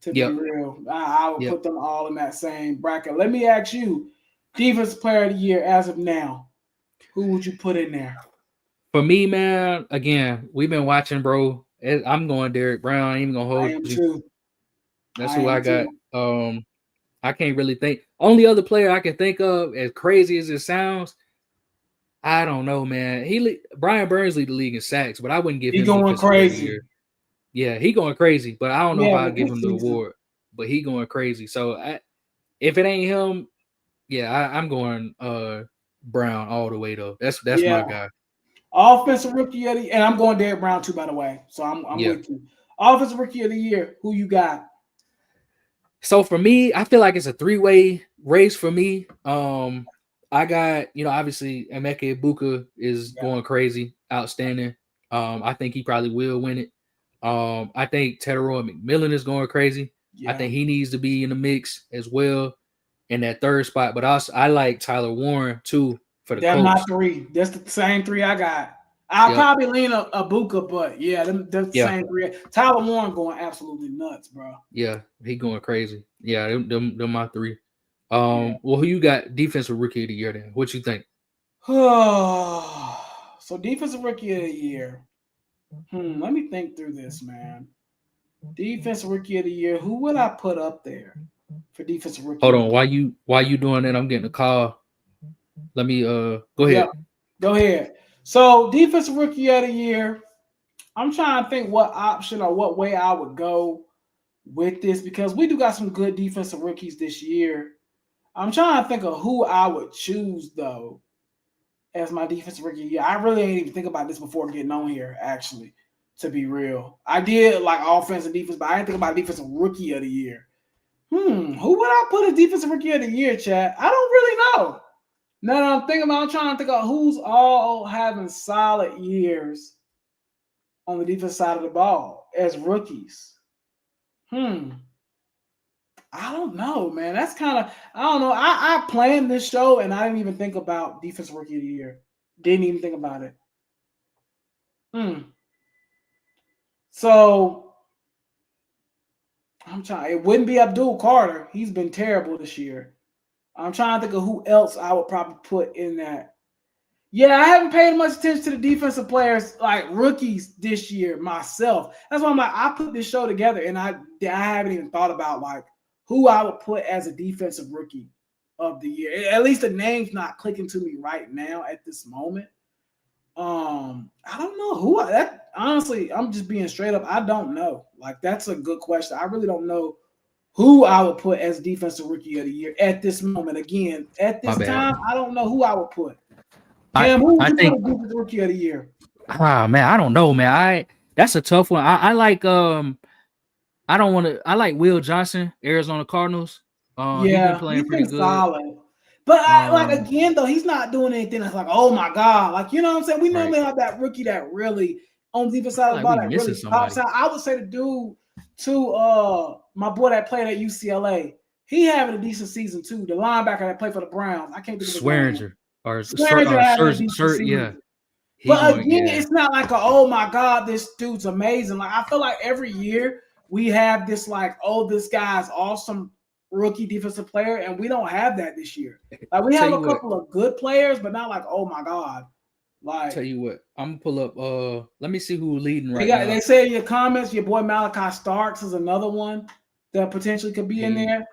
to be Yep. real. I would Yep. put them all in that same bracket. Let me ask you, defensive player of the year as of now, who would you put in there? For me, man, again, we've been watching, bro. I'm going Derek Brown. I ain't even gonna I hold am you. too. That's I who I am got. too. I can't really think. Only other player I can think of, as crazy as it sounds, I don't know, man. Brian Burns lead the league in sacks, but I wouldn't give He him going defensive player of the crazy. year. Yeah, he going crazy, but I don't know if Yeah, I'll but give this him the season, award. But he going crazy. So if it ain't him, yeah, I'm going Brown all the way though. That's my yeah. guy. Offensive rookie of the, and I'm going Derek Brown too, by the way. So I'm Yeah. with you. Offensive rookie of the year, who you got? So for me, I feel like it's a 3-way race for me. I got, obviously Emeka Ibuka is going crazy, outstanding. I think he probably will win it. I think Teteroy McMillan is going crazy. Yeah. I think he needs to be in the mix as well in that third spot. But also, I like Tyler Warren too for the That's my Colts. 3. That's the same 3 I got. I'll probably lean a Buka, but yeah, them the same 3. Tyler Warren going absolutely nuts, bro. Yeah, he going crazy. Yeah, them my 3. Well, who you got defensive rookie of the year then? What you think? So defensive rookie of the year. Let me think through this, man. Defensive rookie of the year. Who would I put up there for defensive rookie? Hold on, why you doing that? I'm getting a call. Let me go ahead. Yeah, go ahead. So defensive rookie of the year. I'm trying to think what option or what way I would go with this because we do got some good defensive rookies this year. I'm trying to think of who I would choose though as my defensive rookie of the year. I really ain't even think about this before getting on here, actually, to be real. I did like offense and defense, but I didn't think about defensive rookie of the year. Who would I put as defensive rookie of the year, Chad? I don't really know. No, I'm thinking about. I'm trying to think of who's all having solid years on the defense side of the ball as rookies. I don't know, man. That's kind of, I don't know. I planned this show and I didn't even think about defense rookie of the year. Didn't even think about it. So I'm trying. It wouldn't be Abdul Carter. He's been terrible this year. I'm trying to think of who else I would probably put in that. Yeah, I haven't paid much attention to the defensive players like rookies this year myself. That's why I'm like, I put this show together and I haven't even thought about like who I would put as a defensive rookie of the year. At least the name's not clicking to me right now at this moment. I don't know who that honestly, I'm just being straight up. I don't know. Like that's a good question. I really don't know who I would put as defensive rookie of the year at this moment. Again, at this time, I don't know who I would put. Cam, who would you put as defensive rookie of the year? Man, I don't know, man. That's a tough one. I like I don't want to. I like Will Johnson, Arizona Cardinals. He's been playing pretty good. Solid. But like again, though, he's not doing anything that's like, oh my god, like you know what I'm saying. We normally have that rookie that really on the defense side of the ball that really pops out. I would say the dude to my boy that played at UCLA, he having a decent season too. The linebacker that played for the Browns, I can't think of his name. Swearinger having a decent season. Yeah. But again, it's not like oh my god, this dude's amazing. Like I feel like every year we have this like, oh, this guy's awesome rookie defensive player, and we don't have that this year. Like we have a couple of good players, but not like, oh my god. Like tell you what, I'm gonna pull up. Let me see who's leading right now. They say in your comments, your boy Malachi Starks is another one that potentially could be in there.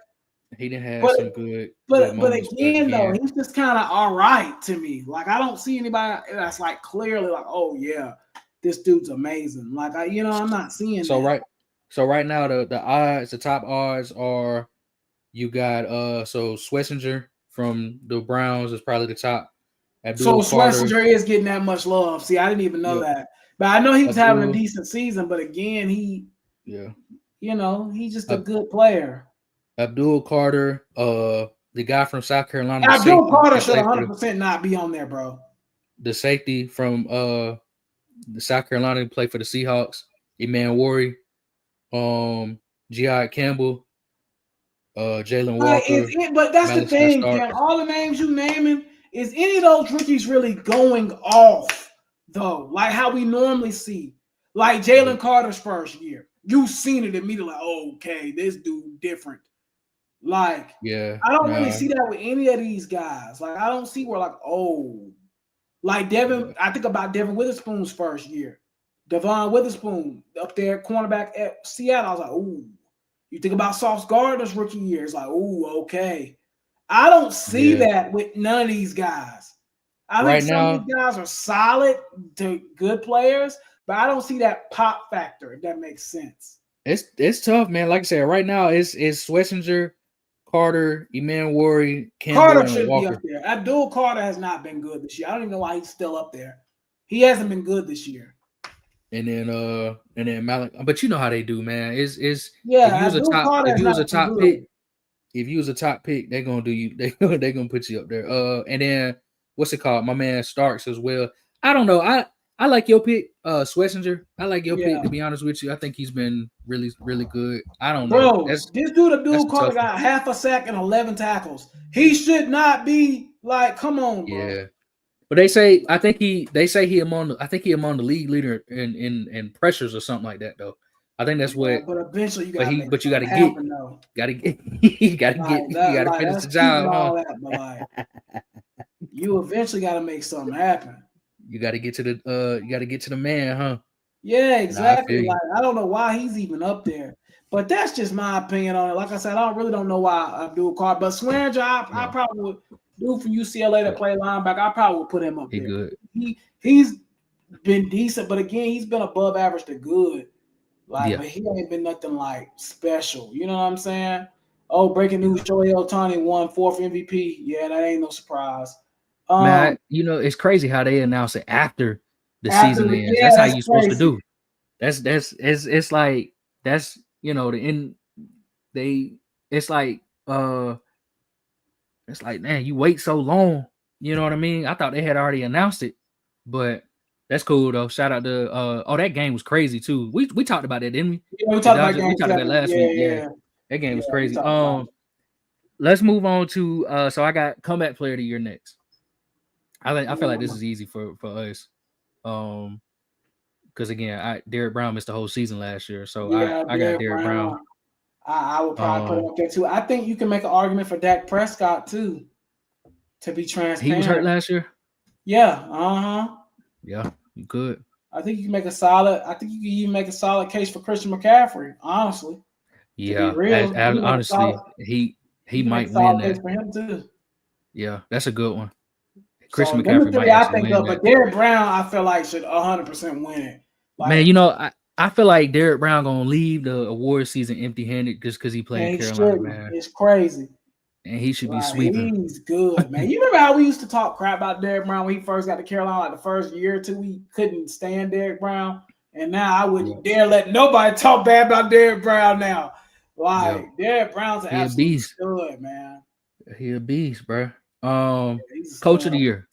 He didn't have some good. But again, though, he's just kind of all right to me. Like I don't see anybody that's like clearly like, oh yeah, this dude's amazing. Like I'm not seeing. So right now the odds, the top odds are. You got so Schlesinger from the Browns is probably the top. So Schlesinger is getting that much love. See, I didn't even know that. But I know he was having a decent season, but again, he's just a good player. Abdul Carter, the guy from South Carolina. Abdul Carter should 100% not be on there, bro. The safety from the South Carolina played for the Seahawks. Eman Worry, G.I. Campbell. Jalen Like, Walker. but that's the Malachi thing, Stark. Cam. All the names you naming, is any of those rookies really going off though? Like how we normally see, like Jalen Carter's first year, you've seen it immediately. Like, oh, okay, this dude different. Like, I don't really see that with any of these guys. Like, I don't see where like, oh, like Devin. I think about Devin Witherspoon's first year. Devon Witherspoon up there, cornerback at Seattle. I was like, ooh. You think about Sauce Gardner's rookie year. It's like, ooh, okay. I don't see that with none of these guys. I think some of these guys are solid to good players, but I don't see that pop factor, if that makes sense. It's tough, man. Like I said, right now it's Schlesinger, Carter, Emmanuel, Campbell, Carter and should Walker. be up there. Abdul Carter has not been good this year. I don't even know why he's still up there. He hasn't been good this year. And then Malik, but you know how they do, man. If you was a top pick, they're gonna do you. They're gonna put you up there. And then what's it called? My man Starks as well. I don't know. I like your pick, Schlesinger. I like your pick, to be honest with you. I think he's been really, really good. I don't know. Bro, this dude Abdul Carter got half a sack and 11 tackles. He should not be like, come on, bro. Yeah. But they say he among the league leader in pressures or something like that though. I think that's what. But eventually you got to. You gotta finish the job. You eventually got to make something happen. You got to get to the man, huh? Yeah, exactly. Like I don't know why he's even up there, but that's just my opinion on it. Like I said, I really don't know why Abdul Carter, but Schlesinger, I probably would. Dude from UCLA that play linebacker, I probably would put him up there. Good. He's been decent, but again, he's been above average to good. Like, but he ain't been nothing like special. You know what I'm saying? Oh, breaking news: Shohei Ohtani won 4th MVP. Yeah, that ain't no surprise. Man, it's crazy how they announce it after the season ends. That's how you're supposed to do. It's like that's it's like, man, you wait so long. You know what I mean? I thought they had already announced it, but that's cool though. Shout out to that game was crazy too. We talked about that, didn't we? Yeah, we talked about that last week. Yeah. That game was crazy. Let's move on to so I got comeback player of the year next. I feel like this is easy for us. Because again, Derrick Brown missed the whole season last year, so I got Derrick Brown. I would probably put him up there too. I think you can make an argument for Dak Prescott too. To be transparent, he was hurt last year. Yeah. Yeah, you could. I think you can make a solid. I think you can even make a solid case for Christian McCaffrey. Honestly. Yeah. Honestly, he might win that. For him too. Yeah, that's a good one. Christian McCaffrey might actually win that. But Derrick Brown, I feel like should 100% win it. Like, man, I feel like Derrick Brown gonna leave the award season empty-handed just because he played in Carolina, man. It's crazy. And he should be sweeping. He's good, man. You remember how we used to talk crap about Derrick Brown when he first got to Carolina, like the first year or two, we couldn't stand Derrick Brown. And now I wouldn't dare let nobody talk bad about Derrick Brown now. Like, Derrick Brown's an absolute stud, man. He a beast, bro. Coach of the year.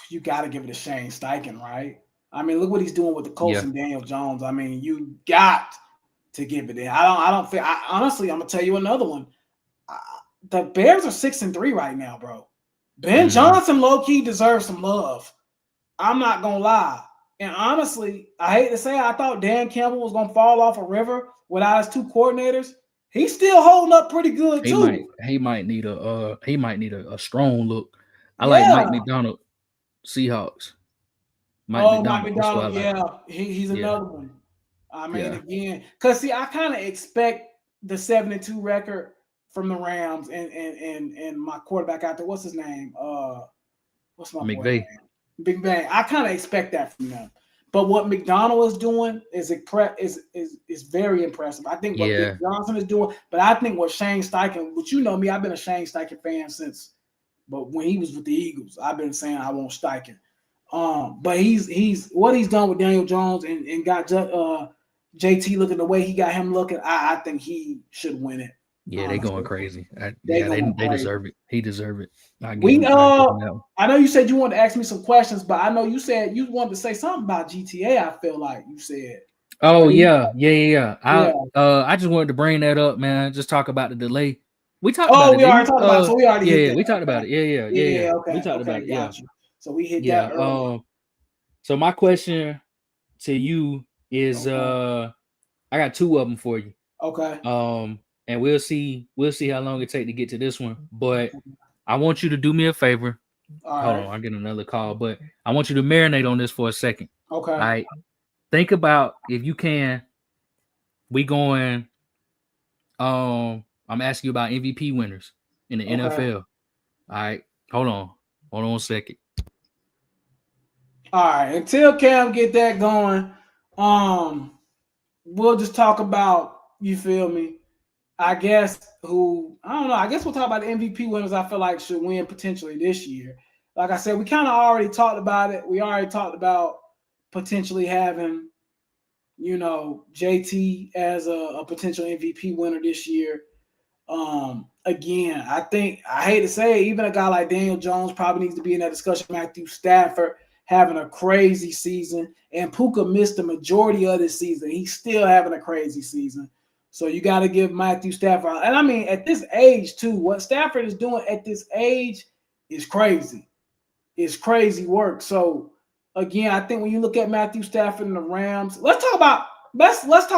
You got to give it to Shane Steichen, right? I mean, look what he's doing with the Colts and Daniel Jones. I mean, you got to give it in. I don't feel. Honestly, I'm gonna tell you another one. The Bears are 6-3 right now, bro. Ben Johnson, low key, deserves some love. I'm not gonna lie. And honestly, I hate to say, I thought Dan Campbell was gonna fall off a river without his two coordinators. He's still holding up pretty good too. He might need a strong look. I like Mike McDonald, Seahawks. Mike McDonald, he's another one. I mean, again, because see, I kind of expect the 7-2 record from the Rams and my quarterback out there. What's his name? What's my McVay? Big Bang. I kind of expect that from them. But what McDonald is doing is very impressive. I think what Big Johnson is doing, but I think what Shane Steichen, which you know me, I've been a Shane Steichen fan since, but when he was with the Eagles, I've been saying I want Steichen. But he's what he's done with Daniel Jones and got JT looking the way he got him looking. I think he should win it. Yeah, they're going crazy. They deserve it. He deserves it. I know you said you wanted to ask me some questions, but I know you said you wanted to say something about GTA. I feel like you said. Oh yeah. I just wanted to bring that up, man. Just talk about the delay. We talked about it. We already talked about it. So we already hit that. We talked about it. Yeah. Okay. We talked about it. Yeah. Got you. So we hit that earlier. So my question to you is I got two of them for you. Okay. And we'll see how long it take to get to this one. But I want you to do me a favor. Hold on, I'm getting another call, but I want you to marinate on this for a second. Okay. All right. Think about, if you can, we going I'm asking you about MVP winners in the NFL. All right. Hold on a second. All right. Until Cam get that going, we'll just talk about, you feel me? I guess I don't know. I guess we'll talk about the MVP winners I feel like should win potentially this year. Like I said, we kind of already talked about it. We already talked about potentially having, JT as a potential MVP winner this year. Again, I hate to say it, even a guy like Daniel Jones probably needs to be in that discussion. Matthew Stafford having a crazy season, and Puka missed the majority of this season. He's still having a crazy season. So you got to give Matthew Stafford. And I mean, at this age, too, what Stafford is doing at this age is crazy. It's crazy work. So, again, I think when you look at Matthew Stafford and the Rams, let's talk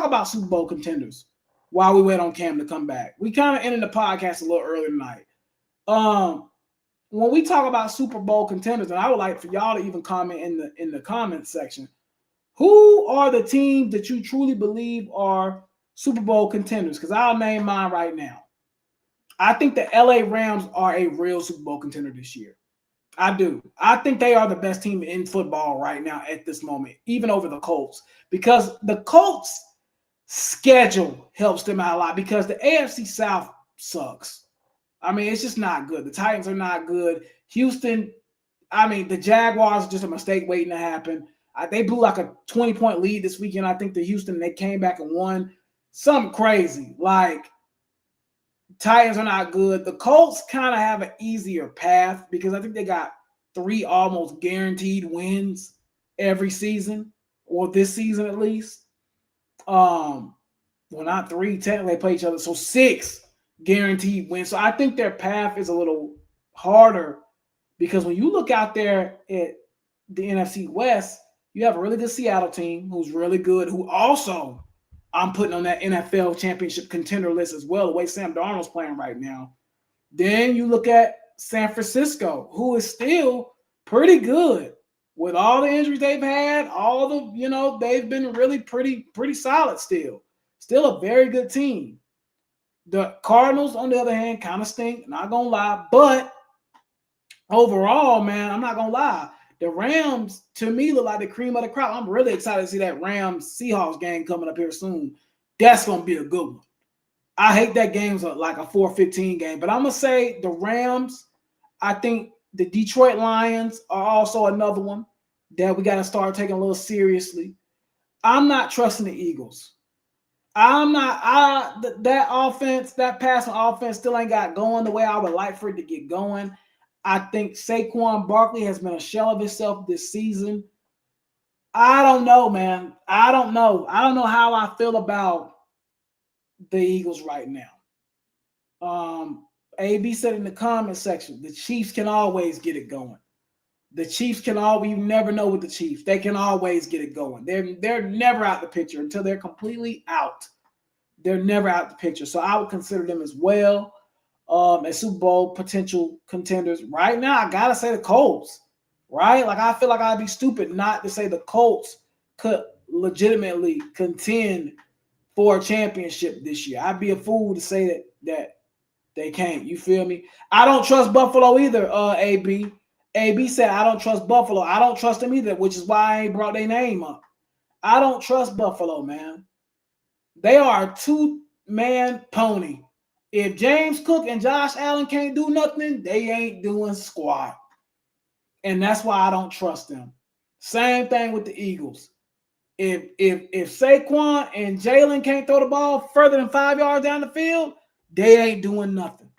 about Super Bowl contenders while we wait on Cam to come back. We kind of ended the podcast a little early tonight. When we talk about Super Bowl contenders, and I would like for y'all to even comment in the comment section, who are the teams that you truly believe are Super Bowl contenders? Because I'll name mine right now. I think the LA Rams are a real Super Bowl contender this year. I do. I think they are the best team in football right now at this moment, even over the Colts, because the Colts' schedule helps them out a lot, because the AFC South sucks. I mean, it's just not good. The Titans are not good. Houston, I mean, the Jaguars are just a mistake waiting to happen. They blew like a 20-point lead this weekend, I think, to Houston. They came back and won. Something crazy. Like, Titans are not good. The Colts kind of have an easier path because I think they got 3 almost guaranteed wins every season, or this season at least. Well, not 3. Technically, they play each other. So 6 guaranteed wins. So I think their path is a little harder, because when you look out there at the NFC West, you have a really good Seattle team who's really good, who also I'm putting on that NFL championship contender list as well, the way Sam Darnold's playing right now. Then you look at San Francisco, who is still pretty good with all the injuries they've had, they've been really pretty solid still. Still a very good team. The Cardinals, on the other hand, kind of stink, not going to lie. But overall, man, I'm not going to lie. The Rams, to me, look like the cream of the crop. I'm really excited to see that Rams-Seahawks game coming up here soon. That's going to be a good one. I hate that game's like a 4-15 game. But I'm going to say the Rams, I think the Detroit Lions are also another one that we got to start taking a little seriously. I'm not trusting the Eagles. That offense, that passing offense still ain't got going the way I would like for it to get going. I think Saquon Barkley has been a shell of himself this season. I don't know, man. I don't know how I feel about the Eagles right now. AB said in the comment section, the Chiefs can always get it going. The Chiefs can always, you never know with the Chiefs. They can always get it going. They're never out the picture until they're completely out. They're never out the picture. So I would consider them as well as Super Bowl potential contenders. Right now, I got to say the Colts, right? Like, I feel like I'd be stupid not to say the Colts could legitimately contend for a championship this year. I'd be a fool to say that they can't. You feel me? I don't trust Buffalo either, AB. AB said, I don't trust Buffalo. I don't trust them either, which is why I ain't brought their name up. I don't trust Buffalo, man. They are a two-man pony. If James Cook and Josh Allen can't do nothing, they ain't doing squat. And that's why I don't trust them. Same thing with the Eagles. If Saquon and Jalen can't throw the ball further than 5 yards down the field, they ain't doing nothing.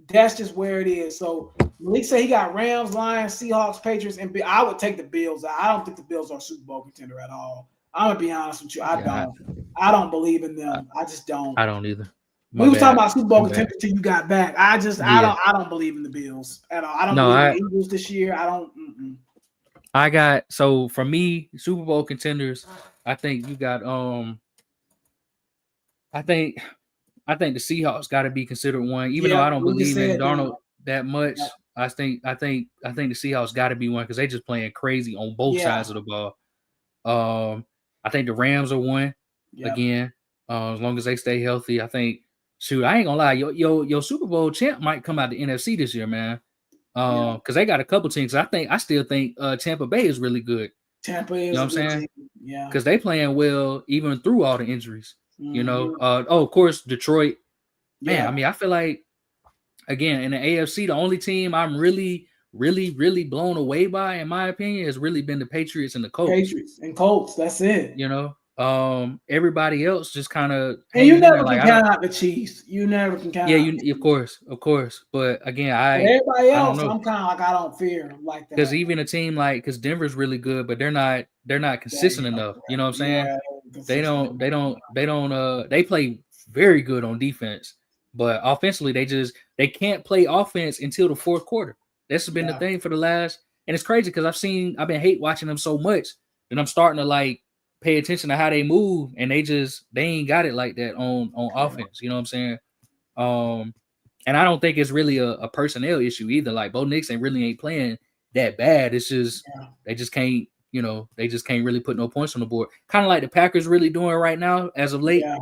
That's just where it is. So Malik said he got Rams, Lions, Seahawks, Patriots, and I would take the Bills. I don't think the Bills are a Super Bowl contender at all. I'm gonna be honest with you. I don't believe in them. I just don't. I don't either. We was talking about Super Bowl contenders till you got back. I don't believe in the Bills at all. I don't believe in the Eagles this year. I don't. So for me, Super Bowl contenders, I think you got I think the Seahawks got to be considered one, even though I don't believe in Darnold that much. Yeah. I think the Seahawks got to be one because they just playing crazy on both sides of the ball. I think the Rams are one again, as long as they stay healthy. I think. Shoot, I ain't gonna lie, your Super Bowl champ might come out the NFC this year, man. Because they got a couple teams. I still think Tampa Bay is really good. Tampa is, you know what I'm saying? Team. Yeah, because they playing well even through all the injuries. Mm-hmm. You know, of course, Detroit. Man, I mean, I feel like again in the AFC, the only team I'm really blown away by, in my opinion, has really been the Patriots and the Colts. That's it. You know. Everybody else just kind of and you never can count out the Chiefs. You never can count. Yeah, of course. But again, everybody else, I'm kind of like I don't fear like that. Because even a team because Denver's really good, but they're not consistent enough. You know what I'm saying? They play very good on defense, but offensively they can't play offense until the fourth quarter. That's been the thing for the last, and it's crazy because I've been hate watching them so much that I'm starting to pay attention to how they move, and they ain't got it like that on offense. You know what I'm saying? And I don't think it's really a personnel issue either. Like Bo Nix really ain't playing that bad. It's just they just can't, really put no points on the board. Kind of like the Packers really doing right now as of late. Yeah.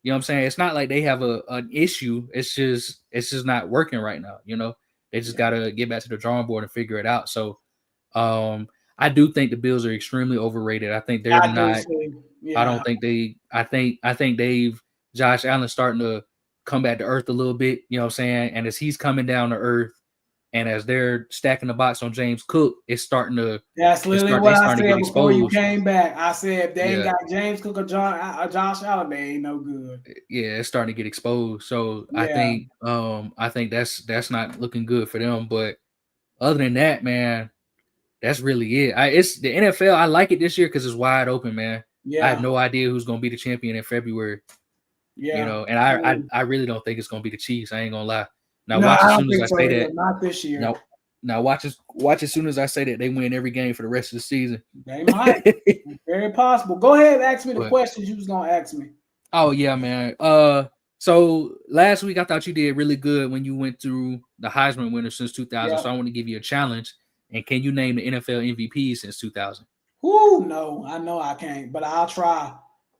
You know what I'm saying? It's not like they have an issue. It's just not working right now. You know, they just gotta get back to the drawing board and figure it out. So I do think the Bills are extremely overrated. I think they're not. I don't think they. I think Josh Allen starting to come back to earth a little bit. You know what I'm saying? And as he's coming down to earth, and as they're stacking the box on James Cook, it's starting to. That's literally what I said before you came back. I said if they ain't got James Cook or Josh Allen, they ain't no good. Yeah, it's starting to get exposed. So I think that's not looking good for them. But other than that, man. That's really it. It's the NFL. I like it this year because it's wide open, man. Yeah. I have no idea who's going to be the champion in February. Yeah. You know, and I really don't think it's going to be the Chiefs. I ain't going to lie. Now, watch as soon as I say that. Not this year. Now watch as soon as I say that they win every game for the rest of the season. They might. Very possible. Go ahead and ask me the questions you was going to ask me. Oh, yeah, man. So last week I thought you did really good when you went through the Heisman winner since 2000. So I want to give you a challenge. And can you name the NFL MVP since 2000? No, I know I can't, but I'll try.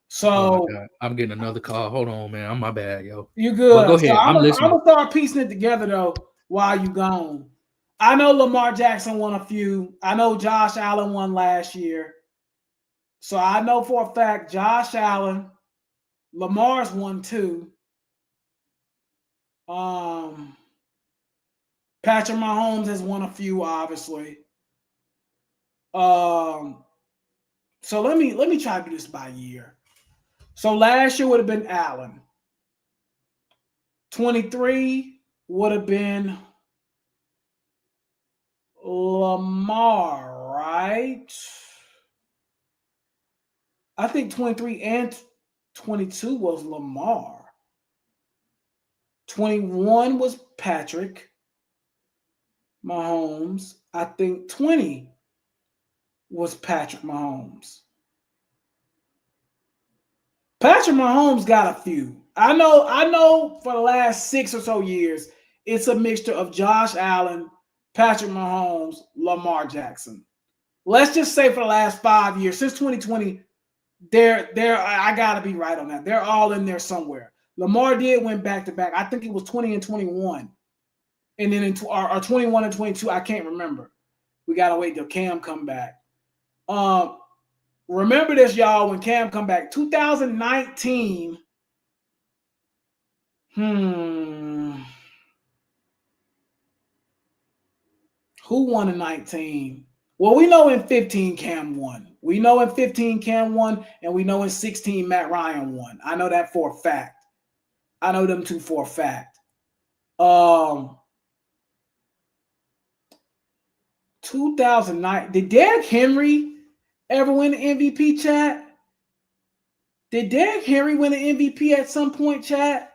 So I'm getting another call. Hold on, man. I'm my bad, yo. You good? Well, go ahead. I'm listening. I'm gonna start piecing it together though while you gone. I know Lamar Jackson won a few. I know Josh Allen won last year. So I know for a fact Josh Allen, Lamar's won 2. Patrick Mahomes has won a few, obviously. So let me try to do this by year. So last year would have been Allen. 23 would have been Lamar, right? I think 23 and 22 was Lamar. 21 was Patrick Mahomes. I think 20 was Patrick Mahomes. Patrick Mahomes got a few. I know for the last 6 or so years, it's a mixture of Josh Allen, Patrick Mahomes, Lamar Jackson. Let's just say for the last 5 years, since 2020, I gotta be right on that. They're all in there somewhere. Lamar did win back-to-back. I think it was 20 and 21. And then or 21 and 22, I can't remember. We got to wait till Cam come back. Remember this, y'all, when Cam come back. 2019. Who won in 19? Well, we know in 15 Cam won. We know in 15 Cam won, and we know in 16 Matt Ryan won. I know that for a fact. I know them two for a fact. 2009. Did Derrick Henry ever win the MVP, chat? Did Derrick Henry win an MVP at some point, chat?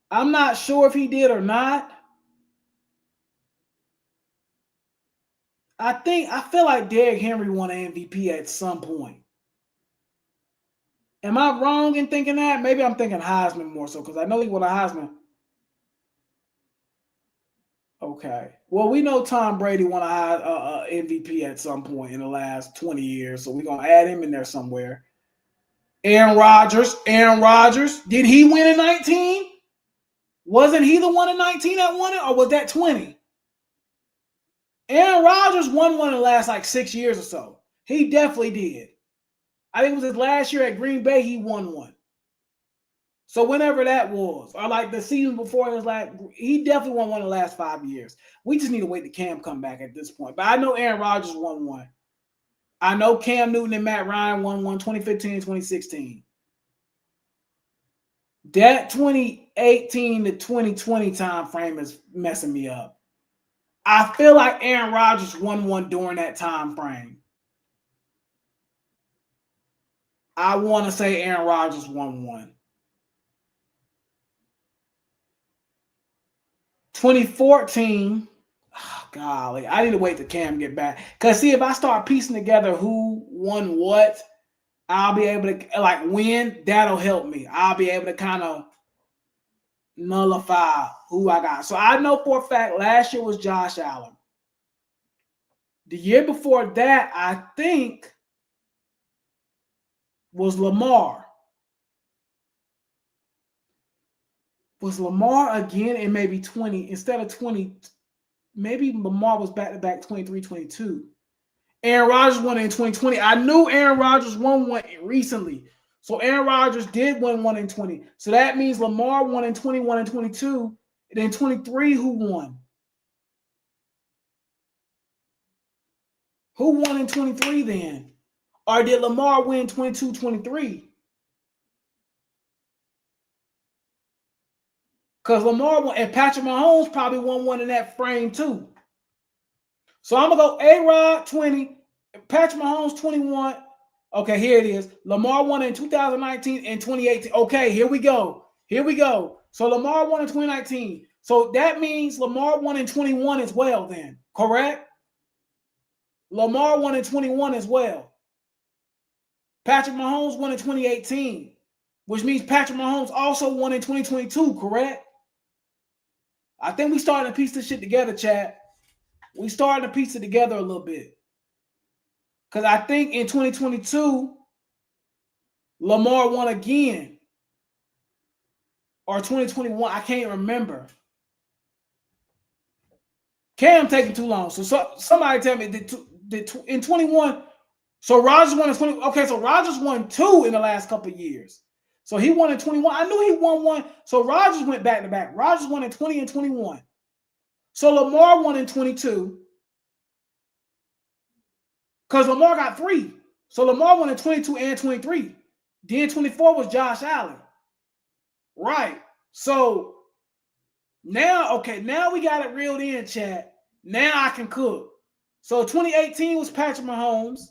I'm not sure if he did or not. I feel like Derrick Henry won an MVP at some point. Am I wrong in thinking that? Maybe I'm thinking Heisman more so because I know he won a Heisman. Okay. Well, we know Tom Brady won a MVP at some point in the last 20 years, so we're going to add him in there somewhere. Aaron Rodgers. Did he win in 19? Wasn't he the one in 19 that won it, or was that 20? Aaron Rodgers won one in the last like 6 years or so. He definitely did. I think it was his last year at Green Bay, he won one. So whenever that was, or like the season before, it was like he definitely won one in the last 5 years. We just need to wait to Cam come back at this point. But I know Aaron Rodgers won one. I know Cam Newton and Matt Ryan won one 2015 and 2016. That 2018 to 2020 time frame is messing me up. I feel like Aaron Rodgers won one during that time frame. I want to say Aaron Rodgers won one. 2014, oh, golly, I need to wait till Cam get back. Because, see, if I start piecing together who won what, I'll be able to, like, win. That'll help me. I'll be able to kind of nullify who I got. So I know for a fact last year was Josh Allen. The year before that, I think, was Lamar. Was Lamar again in maybe 20, instead of 20, maybe Lamar was back-to-back 23, 22. Aaron Rodgers won in 2020. I knew Aaron Rodgers won one recently. So Aaron Rodgers did win one in 20. So that means Lamar won in 21 and 22. And then 23, who won? Who won in 23 then? Or did Lamar win 22, 23? Because Lamar won, and Patrick Mahomes probably won one in that frame too. So I'm going to go A-Rod 20, Patrick Mahomes 21. Okay, here it is. Lamar won in 2019 and 2018. Okay, here we go. So Lamar won in 2019. So that means Lamar won in 21 as well then, correct? Lamar won in 21 as well. Patrick Mahomes won in 2018, which means Patrick Mahomes also won in 2022, correct? I think we starting to piece this shit together, chat. We starting to piece it together a little bit. Because I think in 2022, Lamar won again. Or 2021, I can't remember. Cam taking too long. So somebody tell me, did in 21, so Rodgers won in 20. Okay, so Rodgers won two in the last couple of years. So he won in 21. I knew he won one. So Rodgers went back to back. Rodgers won in 20 and 21. So Lamar won in 22. Because Lamar got three. So Lamar won in 22 and 23. Then 24 was Josh Allen. Right. So now we got it reeled in, chat. Now I can cook. So 2018 was Patrick Mahomes.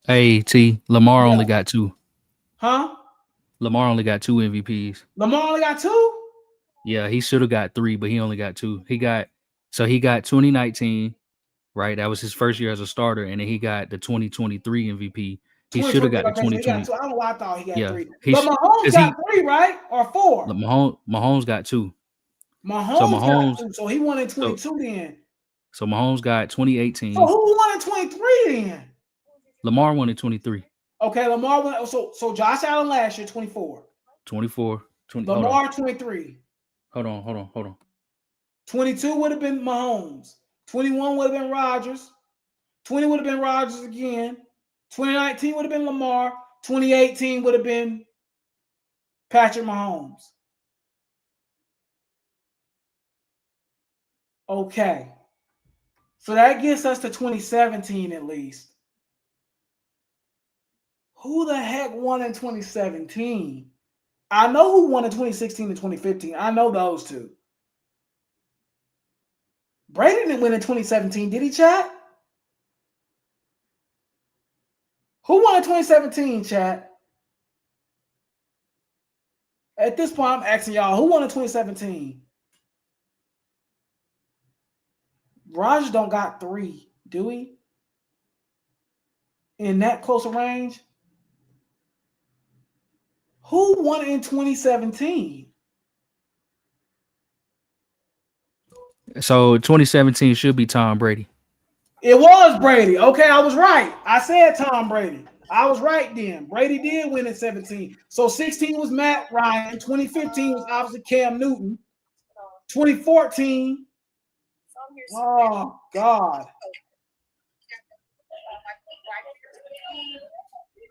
Hey, T, Lamar only got two. Huh? Lamar only got two MVPs. Lamar only got two? Yeah, he should have got three, but he only got two. He got 2019, right? That was his first year as a starter, and then he got the 2023 MVP. He should have got the 2020. I don't know why I thought he got three. But Mahomes got three, right? Or four? Mahomes got two. Mahomes got two. So he won in 22 then. So Mahomes got 2018. So who won in 23 then? Lamar won in 23. Okay, Lamar won. So Josh Allen last year, 24. 24. Lamar 23. Hold on. 22 would have been Mahomes. 21 would have been Rodgers. 20 would have been Rodgers again. 2019 would have been Lamar. 2018 would have been Patrick Mahomes. Okay. So that gets us to 2017 at least. Who the heck won in 2017? I know who won in 2016 and 2015. I know those two. Brady didn't win in 2017, did he, chat? Who won in 2017, chat? At this point, I'm asking y'all, who won in 2017? Rogers don't got 3, do we? In that close a range? Who won in 2017? So 2017 should be Tom Brady. It was Brady. Okay, I was right. I said Tom Brady. I was right then. Brady did win in 17. So 16 was Matt Ryan. 2015 was obviously Cam Newton. 2014. Oh, God.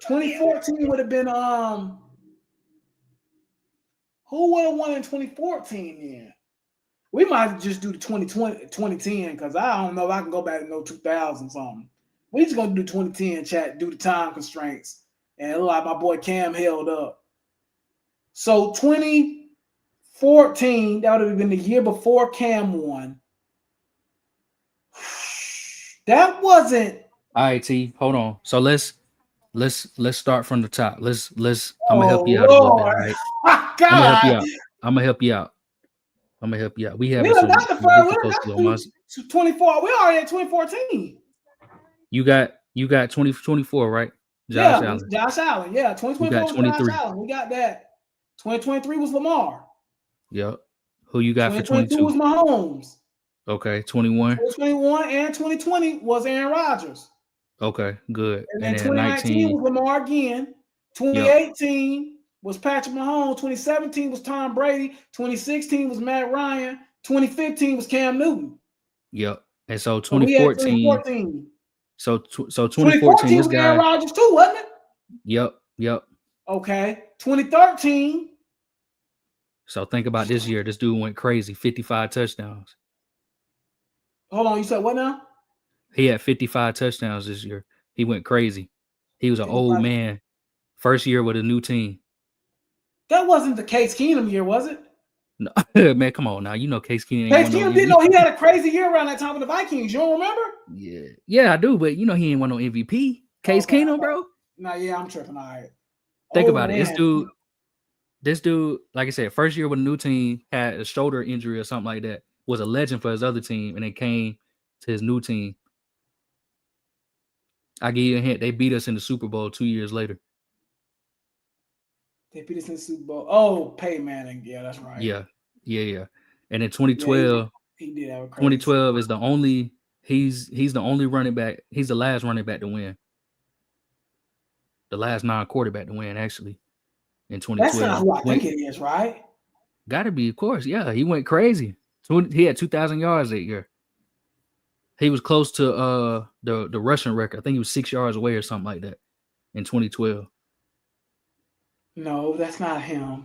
2014 would have been who would have won in 2014 then? We might just do the 2010 because I don't know if I can go back to no 2000 something. We just gonna do 2010 chat, do the time constraints. And it looked like my boy Cam held up. So 2014, that would have been the year before Cam won. That wasn't. All right, T, hold on. So let's start from the top. Let's I'm gonna help you out a little bit, right? God. I'm gonna help you out. We have we some got the first 24. We already at 2014. You got 2024, right? Josh Allen. Josh Allen. Yeah, 2024 was Josh Allen. We got that. 2023 was Lamar. Yep. Who you got for 22? 2022 was Mahomes. Okay, 21. 2021 and 2020 was Aaron Rodgers. Okay, good. And then 2019 was Lamar again. 2018 was Patrick Mahomes. 2017 was Tom Brady. 2016 was Matt Ryan. 2015 was Cam Newton. Yep. And so 2014. So 2014 was Aaron Rodgers too, wasn't it? Yep. Okay. 2013. So think about this year. This dude went crazy. 55 touchdowns. Hold on. You said what now? He had 55 touchdowns this year. He went crazy. He was an old man. First year with a new team. That wasn't the Case Keenum year, was it? No, man, come on now. You know Case Keenum. Case Keenum didn't know he had a crazy year around that time with the Vikings. You don't remember? Yeah, I do. But you know he ain't won no MVP. Case Keenum, bro. No, yeah, I'm tripping. All right. Think about it. This dude, like I said, first year with a new team, had a shoulder injury or something like that. Was a legend for his other team, and then came to his new team. I give you a hint. They beat us in the Super Bowl 2 years later. They beat us in the Super Bowl. Oh, Peyton Manning. Yeah, that's right. Yeah. And in 2012, he did have a crazy 2012 is the only. He's the only running back. He's the last running back to win. The last non-quarterback to win, actually, in 2012. That's not who I think it is, right? Got to be, of course. Yeah, he went crazy. So he had 2,000 yards that year. He was close to the rushing record. I think he was 6 yards away or something like that in 2012. No, that's not him.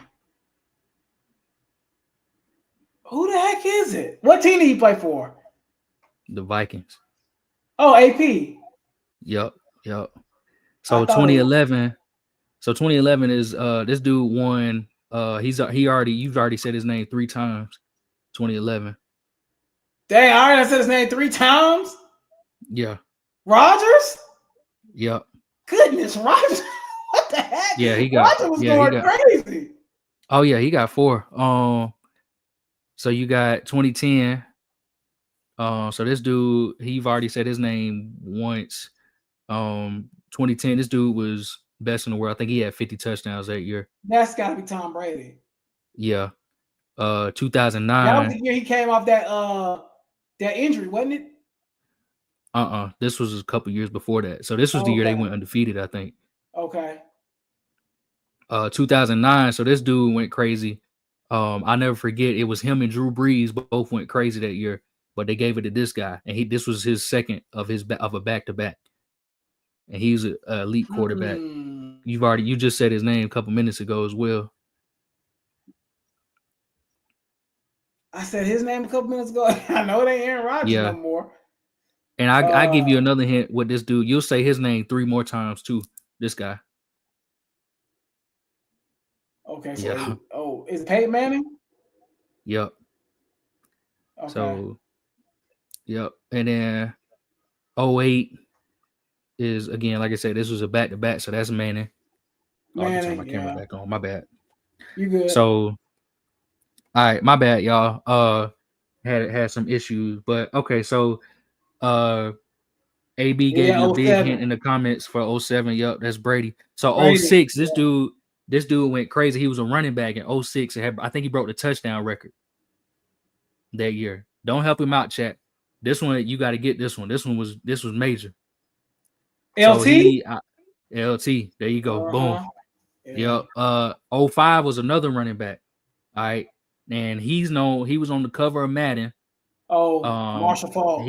Who the heck is it? What team did he play for? The Vikings. Oh, AP. Yep. So 2011. So 2011 is this dude won. You've already said his name 3 times. 2011. Dang, I already said his name 3 times. Yeah. Rodgers. Yep. Goodness, Rodgers. What the heck? Yeah, he got. Rodgers was going crazy. Oh yeah, he got 4. So you got 2010. So this dude, you've already said his name once. 2010, this dude was best in the world. I think he had 50 touchdowns that year. That's got to be Tom Brady. Yeah. 2009. That was the year he came off that injury, wasn't it? This was a couple years before that. So this was the year they went undefeated, I think. Okay. 2009. So this dude went crazy. I'll never forget. It was him and Drew Brees both went crazy that year, but they gave it to this guy, and this was his second of a back-to-back, and he's an elite quarterback. You just said his name a couple minutes ago as well. I said his name a couple minutes ago. I know it ain't Aaron Rodgers no more. And I give you another hint with this dude. You'll say his name 3 more times too. This guy. Okay. So is it Peyton Manning? Yep. Okay. So, yep. And then 08 is, again, like I said, this was a back-to-back, so that's Manning. I have to turn my camera back on. My bad. You good? So, all right, my bad, y'all. Had some issues, but okay. So, AB gave you a big hint in the comments for 07. Yup, that's Brady. So 06, this dude went crazy. He was a running back in 06. I think he broke the touchdown record that year. Don't help him out, chat. This one, you got to get this one. This was major. LT? So LT. There you go. Boom. Yeah. Yep. 05 was another running back. All right. And he was on the cover of Madden. Marshall Falk.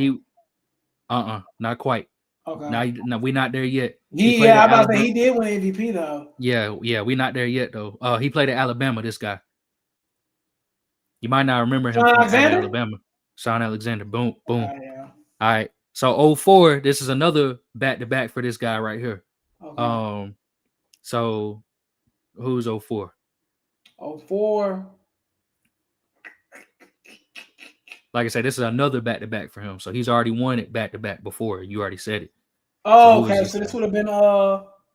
Not quite. Okay. No, we're not there yet. I'm about to say he did win MVP though. Yeah, we're not there yet though. He played at Alabama. This guy, you might not remember him from Alabama. Sean Alexander. Boom. Yeah. All right. So 04, this is another back-to-back for this guy right here. Okay. So who's 04? 04. Like I said, this is another back-to-back for him. So he's already won it back-to-back before. You already said it. Oh, okay. So this would have been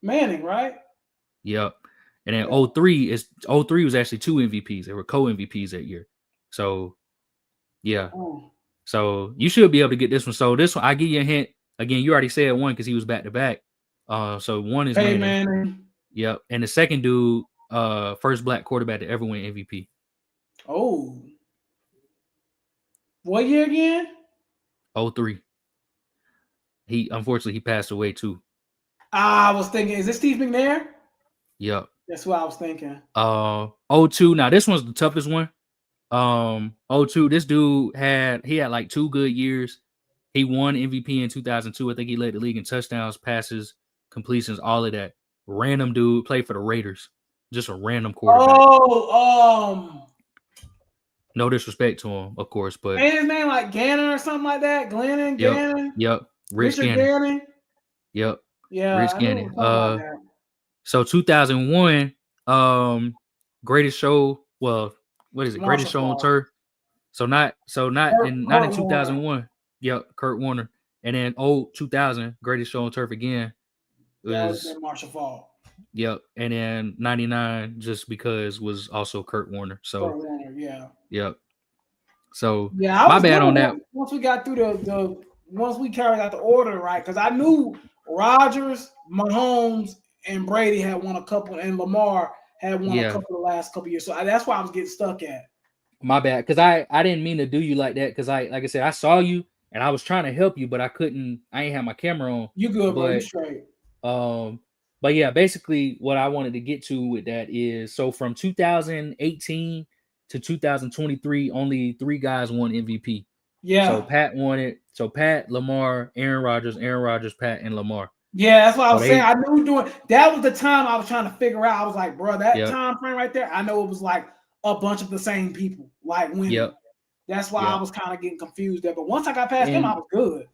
Manning, right? Yep. And then 03 was actually 2 MVPs. They were co-MVPs that year. So yeah. So you should be able to get this one. So this one, I give you a hint. Again, you already said one because he was back-to-back. So one is Manning. Yep. And the second dude, first black quarterback to ever win MVP. Oh. What year again? 03. Unfortunately he passed away too. I was thinking, is this Steve McNair? Yep. That's what I was thinking. 02. Now this one's the toughest one. 02. This dude had like 2 good years. He won MVP in 2002. I think he led the league in touchdowns, passes, completions, all of that. Random dude, played for the Raiders. Just a random quarterback. No disrespect to him, of course, but ain't his name like Gannon or something like that? Glennon, Gannon? Yep. Richard Gannon? Yep. Yeah. Rich Gannon. So 2001, greatest show. Well, what is it? Greatest show on turf. So not in 2001. Yep, Kurt Warner. And then 2000, greatest show on turf again. Was Marshall Falk. Yep. And then 99, just because, was also Kurt Warner. So Kurt Warner, yeah. Yep. So yeah, my bad on that. Once we got through once we carried out the order, right? Because I knew Rodgers, Mahomes, and Brady had won a couple, and Lamar had won a couple the last couple years. So that's why I was getting stuck at. My bad, because I didn't mean to do you like that, because like I said, I saw you and I was trying to help you, but I couldn't. I ain't have my camera on. You good, bro? You straight. But yeah, basically what I wanted to get to with that is, so from 2018 to 2023, only 3 guys won MVP. Yeah. So Pat won it. So Pat, Lamar, Aaron Rodgers, Pat, and Lamar. Yeah, that's what I was saying. I knew doing that was the time I was trying to figure out. I was like, bro, that time frame right there, I know it was like a bunch of the same people, like winning. Yep. That's why I was kind of getting confused there. But once I got past them, I was good.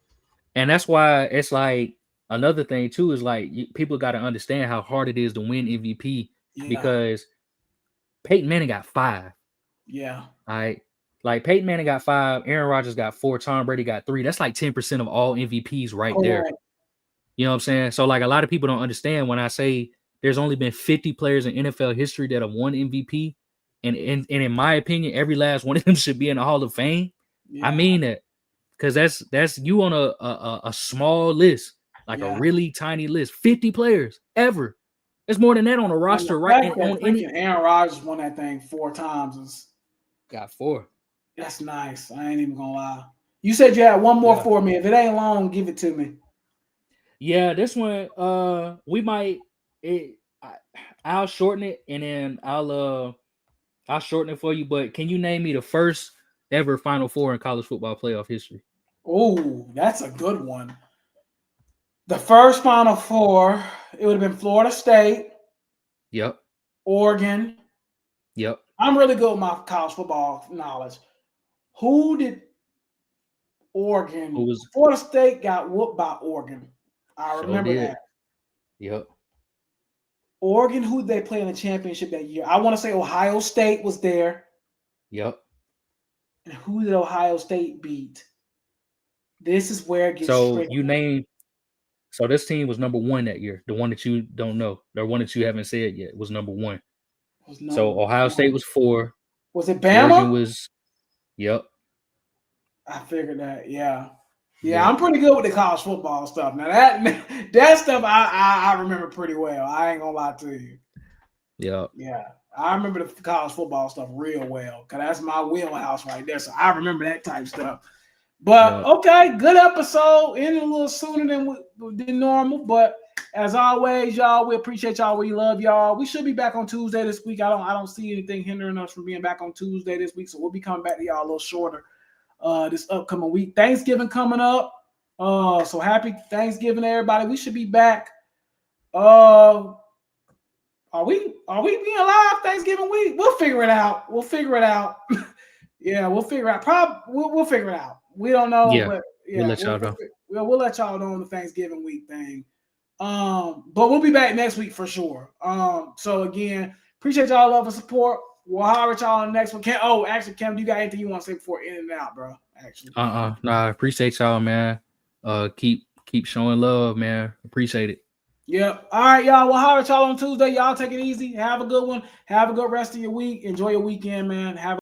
And that's why it's like, another thing too is like, people got to understand how hard it is to win MVP, because Peyton Manning got 5. Yeah. All right. Like Peyton Manning got 5, Aaron Rodgers got 4, Tom Brady got 3. That's like 10% of all MVPs right there. You know what I'm saying? So like, a lot of people don't understand when I say there's only been 50 players in NFL history that have won MVP. And in my opinion, every last one of them should be in the Hall of Fame. Yeah. I mean that, because that's you on a small list, like a really tiny list. 50 players ever. It's more than that on a roster, right? Aaron Rodgers won that thing 4 times. Got 4. That's nice. I ain't even gonna lie. You said you had one more for me. If it ain't long, give it to me. Yeah, this one, we might. I'll shorten it, and then I'll shorten it for you. But can you name me the first ever Final Four in college football playoff history? Oh, that's a good one. The first Final Four, it would have been Florida State. Yep. Oregon. Yep. I'm really good with my college football knowledge. Who did Oregon? Florida State got whooped by Oregon. I remember that. Yep. Oregon, who did they play in the championship that year? I want to say Ohio State was there. Yep. And who did Ohio State beat? This is where it gets tricky. So this team was number 1 that year. The one that you don't know. The one that you haven't said yet was number 1. So Ohio State was 4. Was it Bama? Georgia was, yep. I figured that. Yeah. Yeah, I'm pretty good with the college football stuff. Now that stuff I remember pretty well. I ain't gonna lie to you. Yep. Yeah. I remember the college football stuff real well because that's my wheelhouse right there. So I remember that type of stuff. But okay, good episode. Ending a little sooner than normal. But as always, y'all, we appreciate y'all. We love y'all. We should be back on Tuesday this week. I don't see anything hindering us from being back on Tuesday this week. So we'll be coming back to y'all a little shorter this upcoming week. Thanksgiving coming up. So happy Thanksgiving, everybody. We should be back. Are we being live Thanksgiving week? We'll figure it out. Yeah, we'll figure it out. We'll figure it out. We don't know, but yeah, we'll let y'all know. We'll let y'all know on the Thanksgiving week thing. But we'll be back next week for sure. So again, appreciate y'all love and support. We'll holler at y'all on the next one. Cam, do you got anything you want to say before ending out, bro? Actually. No, I appreciate y'all, man. Keep showing love, man. Appreciate it. Yep. All right, y'all. We'll holler at y'all on Tuesday. Y'all take it easy. Have a good one. Have a good rest of your week. Enjoy your weekend, man. Have